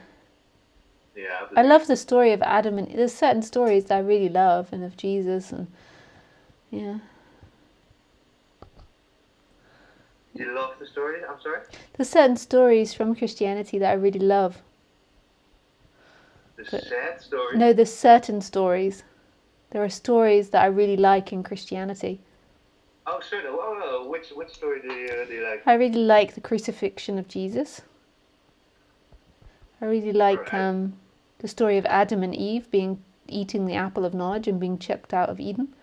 Yeah. I love the story of Adam, and there's certain stories that I really love, and of Jesus, and yeah. You love the story? I'm sorry? There's certain stories from Christianity that I really love. Sad story? No, there's certain stories. There are stories that I really like in Christianity. Oh, sure. Whoa. Which story do you like? I really like the crucifixion of Jesus. I really like the story of Adam and Eve eating the apple of knowledge and being chucked out of Eden.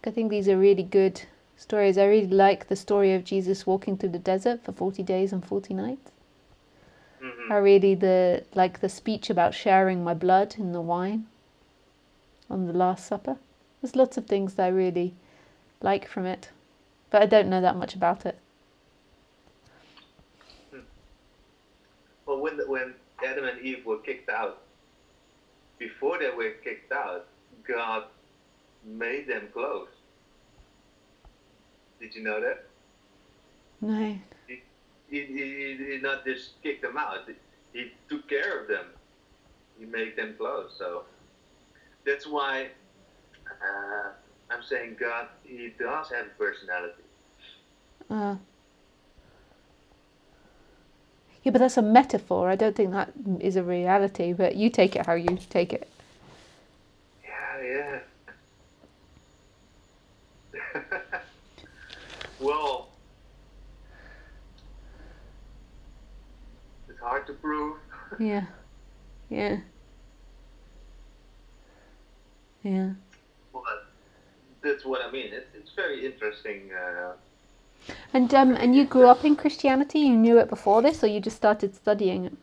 I think these are really good stories. I really like the story of Jesus walking through the desert for 40 days and 40 nights. Mm-hmm. I really like the speech about sharing my blood in the wine on the Last Supper. There's lots of things that I really like from it, but I don't know that much about it. Well, when Adam and Eve were kicked out, before they were kicked out, God made them close. Did you know that? No. He did not just kick them out. He took care of them. He made them close. So that's why I'm saying God, he does have a personality. Yeah, but that's a metaphor. I don't think that is a reality, but you take it how you take it. Yeah. Well, it's hard to prove. Yeah. But that's what I mean. It's very interesting. And you grew up in Christianity? You knew it before this, or you just started studying it?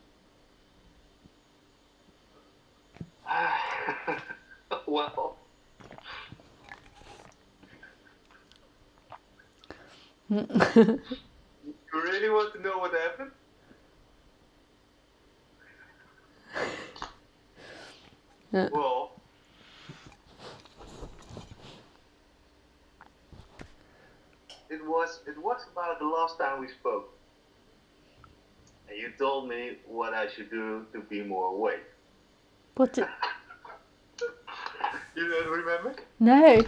Well, you really want to know what happened? Yeah. Well, it was about the last time we spoke, and you told me what I should do to be more awake. What? Did... You don't remember? No.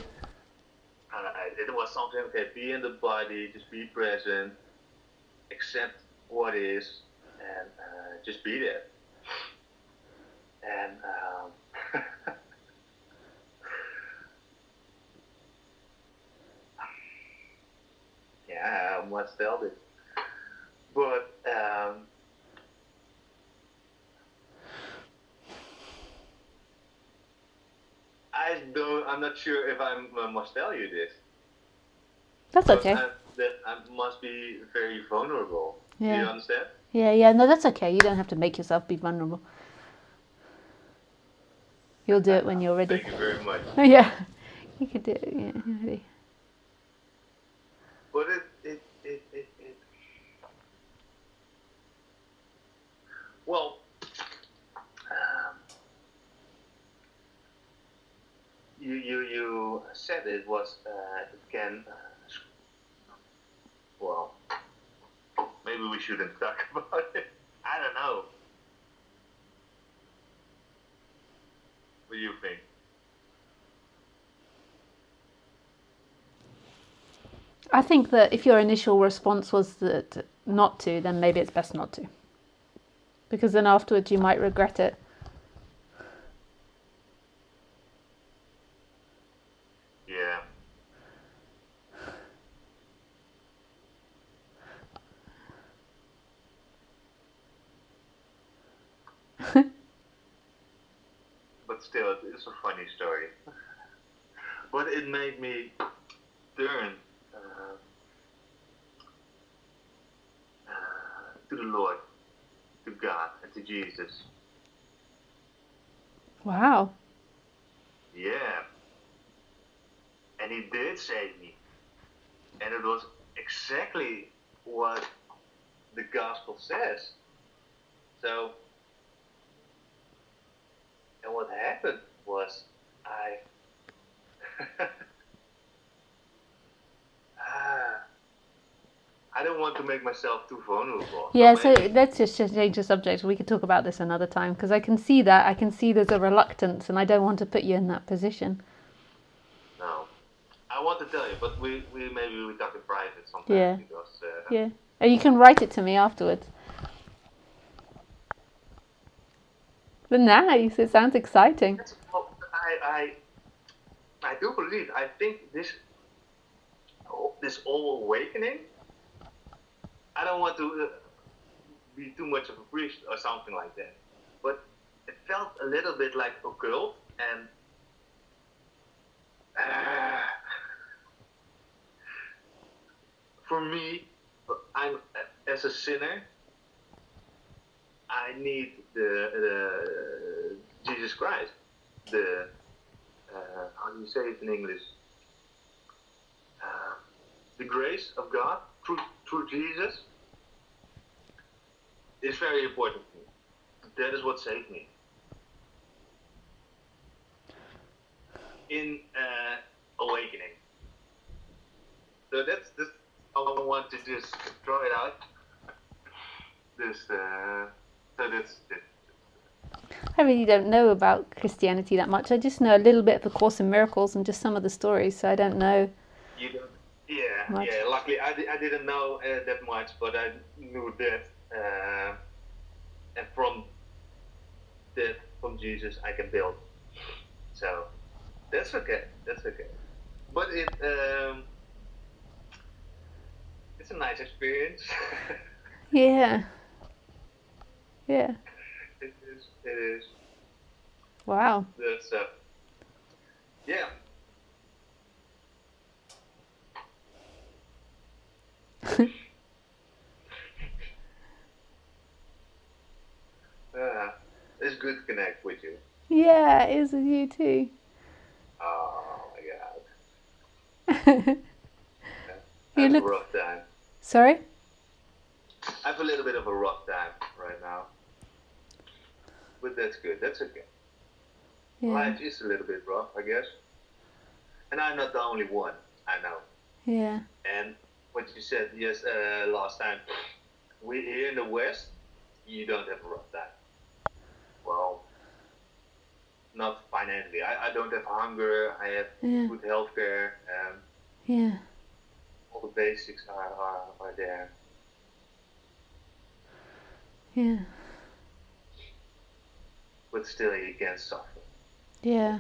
It was something. Okay, be in the body, just be present, accept what is, and just be there. And yeah, I must tell this. But I'm not sure if I must tell you this. That's okay. That I must be very vulnerable. Yeah. Do you understand? Yeah. No, that's okay. You don't have to make yourself be vulnerable. You'll do it when you're ready. Thank you very much. Yeah. You could do it. Yeah. Ready. But well, you said it was it can well, maybe we shouldn't talk about it. I don't know. What do you think? I think that if your initial response was that not to, then maybe it's best not to. Because then afterwards you might regret it. Yeah. But still, it's a funny story. But it made me turn to the Lord, to God, and to Jesus. Wow. Yeah. And he did save me. And it was exactly what the gospel says. So, and what happened was I don't want to make myself too vulnerable. Yeah, so let's just change the subject. We could talk about this another time, because I can see that. I can see there's a reluctance, and I don't want to put you in that position. No. I want to tell you, but we maybe we talk in private sometimes. Yeah. Because, yeah. Oh, you can write it to me afterwards. But nice. It sounds exciting. I do believe. I think this all awakening. I don't want to be too much of a priest or something like that, but it felt a little bit like occult, and for me, I'm as a sinner. I need the Jesus Christ. How do you say it in English? The grace of God through Jesus is very important to me. That is what saved me. In awakening. So that's I want to just throw it out. So that's it. I really don't know about Christianity that much. I just know a little bit of A Course in Miracles and just some of the stories, so I don't know. You don't? Yeah, much. yeah. Luckily, I didn't know that much, but I knew that and from Jesus I can build. So that's okay. That's okay. But it's a nice experience. Yeah. Yeah. It is. It is. Wow. That's yeah. It's good to connect with you. Yeah, it is with you too. Oh my God. I You have a look. rough time. Sorry? I have a little bit of a rough time right now. But that's good. That's okay. Yeah. Life is a little bit rough, I guess. And I'm not the only one. I know. Yeah. And what you said last time, we here in the West, you don't have a rough time. Well, not financially. I don't have hunger. I have good health care. Yeah. All the basics are there. Yeah. But still, you can suffer. Yeah.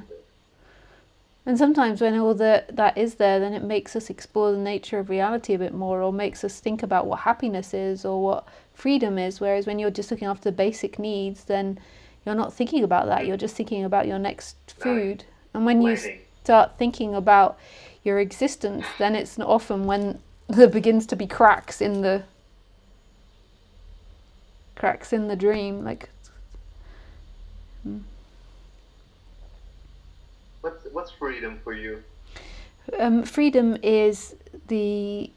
And sometimes when all that is there, then it makes us explore the nature of reality a bit more, or makes us think about what happiness is or what freedom is. Whereas when you're just looking after basic needs, then you're not thinking about that. You're just thinking about your next food. And when you start thinking about your existence, then it's often when there begins to be cracks in the dream. Like. What's freedom for you? Freedom is the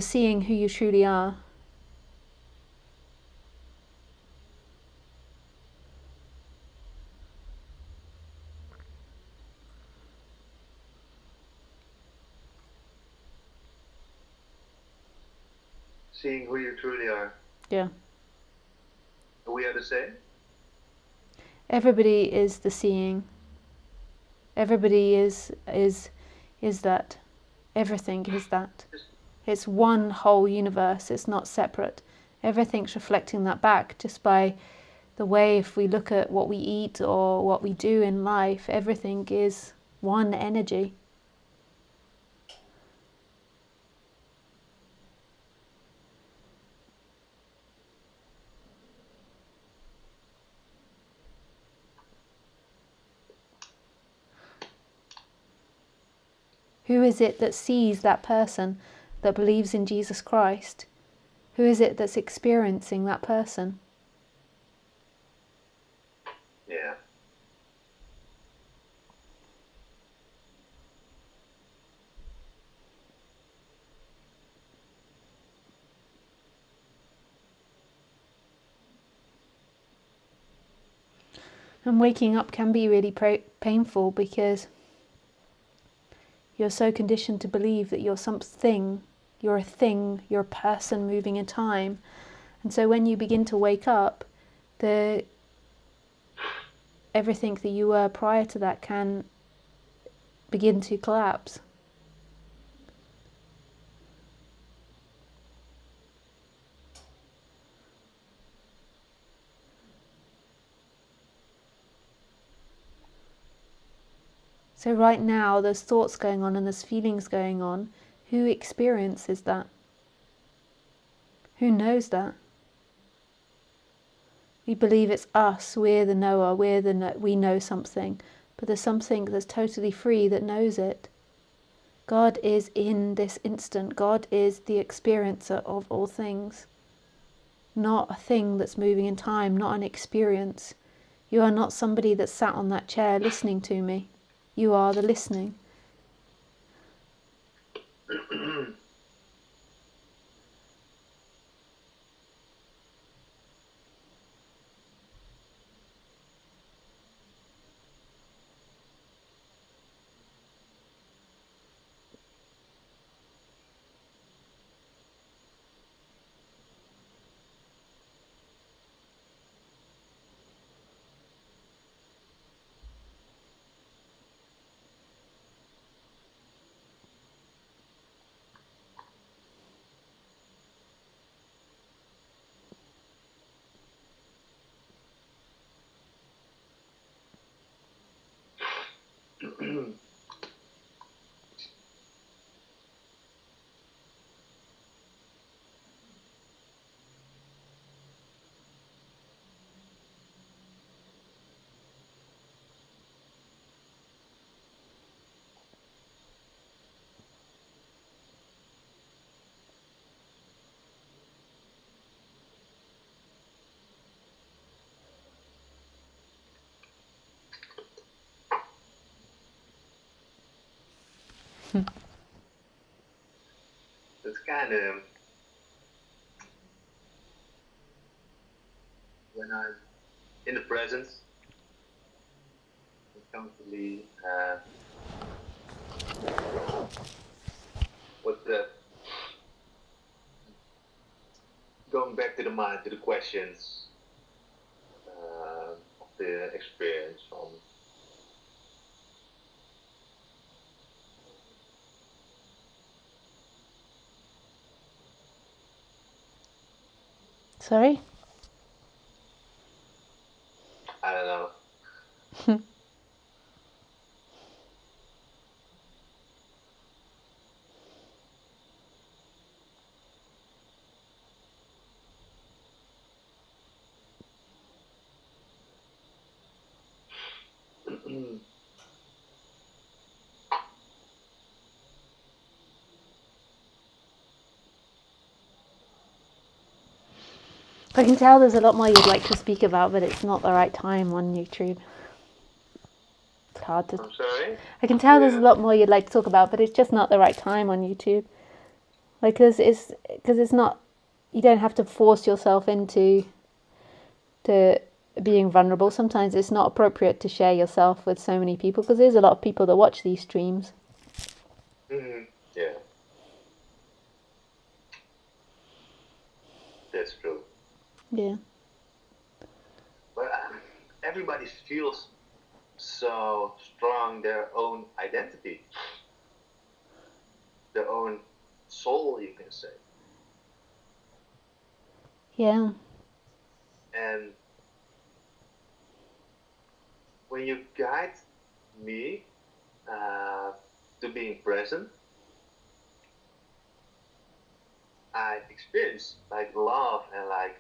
seeing who you truly are. Seeing who you truly are. Yeah. We are the same? Everybody is the seeing. Everybody is that. Everything is that. It's one whole universe. It's not separate. Everything's reflecting that back just by the way, if we look at what we eat or what we do in life, everything is one energy. Who is it that sees that person that believes in Jesus Christ? Who is it that's experiencing that person? Yeah. And waking up can be really painful because you're so conditioned to believe that you're something, you're a thing, you're a person moving in time. And so when you begin to wake up, everything that you were prior to that can begin to collapse. So right now, there's thoughts going on and there's feelings going on. Who experiences that? Who knows that? We believe it's us, we're the knower, we know something. But there's something that's totally free that knows it. God is in this instant. God is the experiencer of all things. Not a thing that's moving in time, not an experience. You are not somebody that sat on that chair listening to me. You are the listening. It's kind of when I'm in the present, constantly what the going back to the mind, to the questions of the experience from. Sorry? I don't know. I can tell there's a lot more you'd like to speak about, but it's not the right time on YouTube. It's hard to... I'm sorry? I can tell there's a lot more you'd like to talk about, but it's just not the right time on YouTube. Like, because it's not... You don't have to force yourself into being vulnerable. Sometimes it's not appropriate to share yourself with so many people, because there's a lot of people that watch these streams. Mm-hmm. Yeah. That's true. Yeah. But everybody feels so strong their own identity, their own soul, you can say. Yeah. And when you guide me to being present, I experience like love and like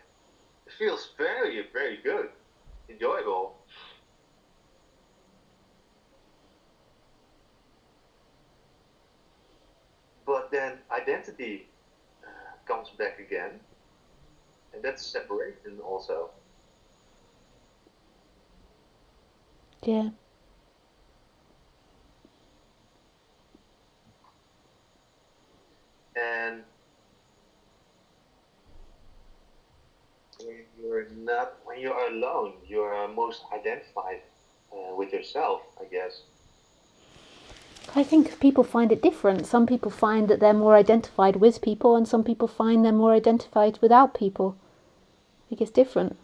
it feels very, very good, enjoyable. But then identity comes back again, and that's separation also. Yeah. And when you are alone, you are most identified with yourself, I guess. I think people find it different. Some people find that they're more identified with people, and some people find they're more identified without people. I think it's different.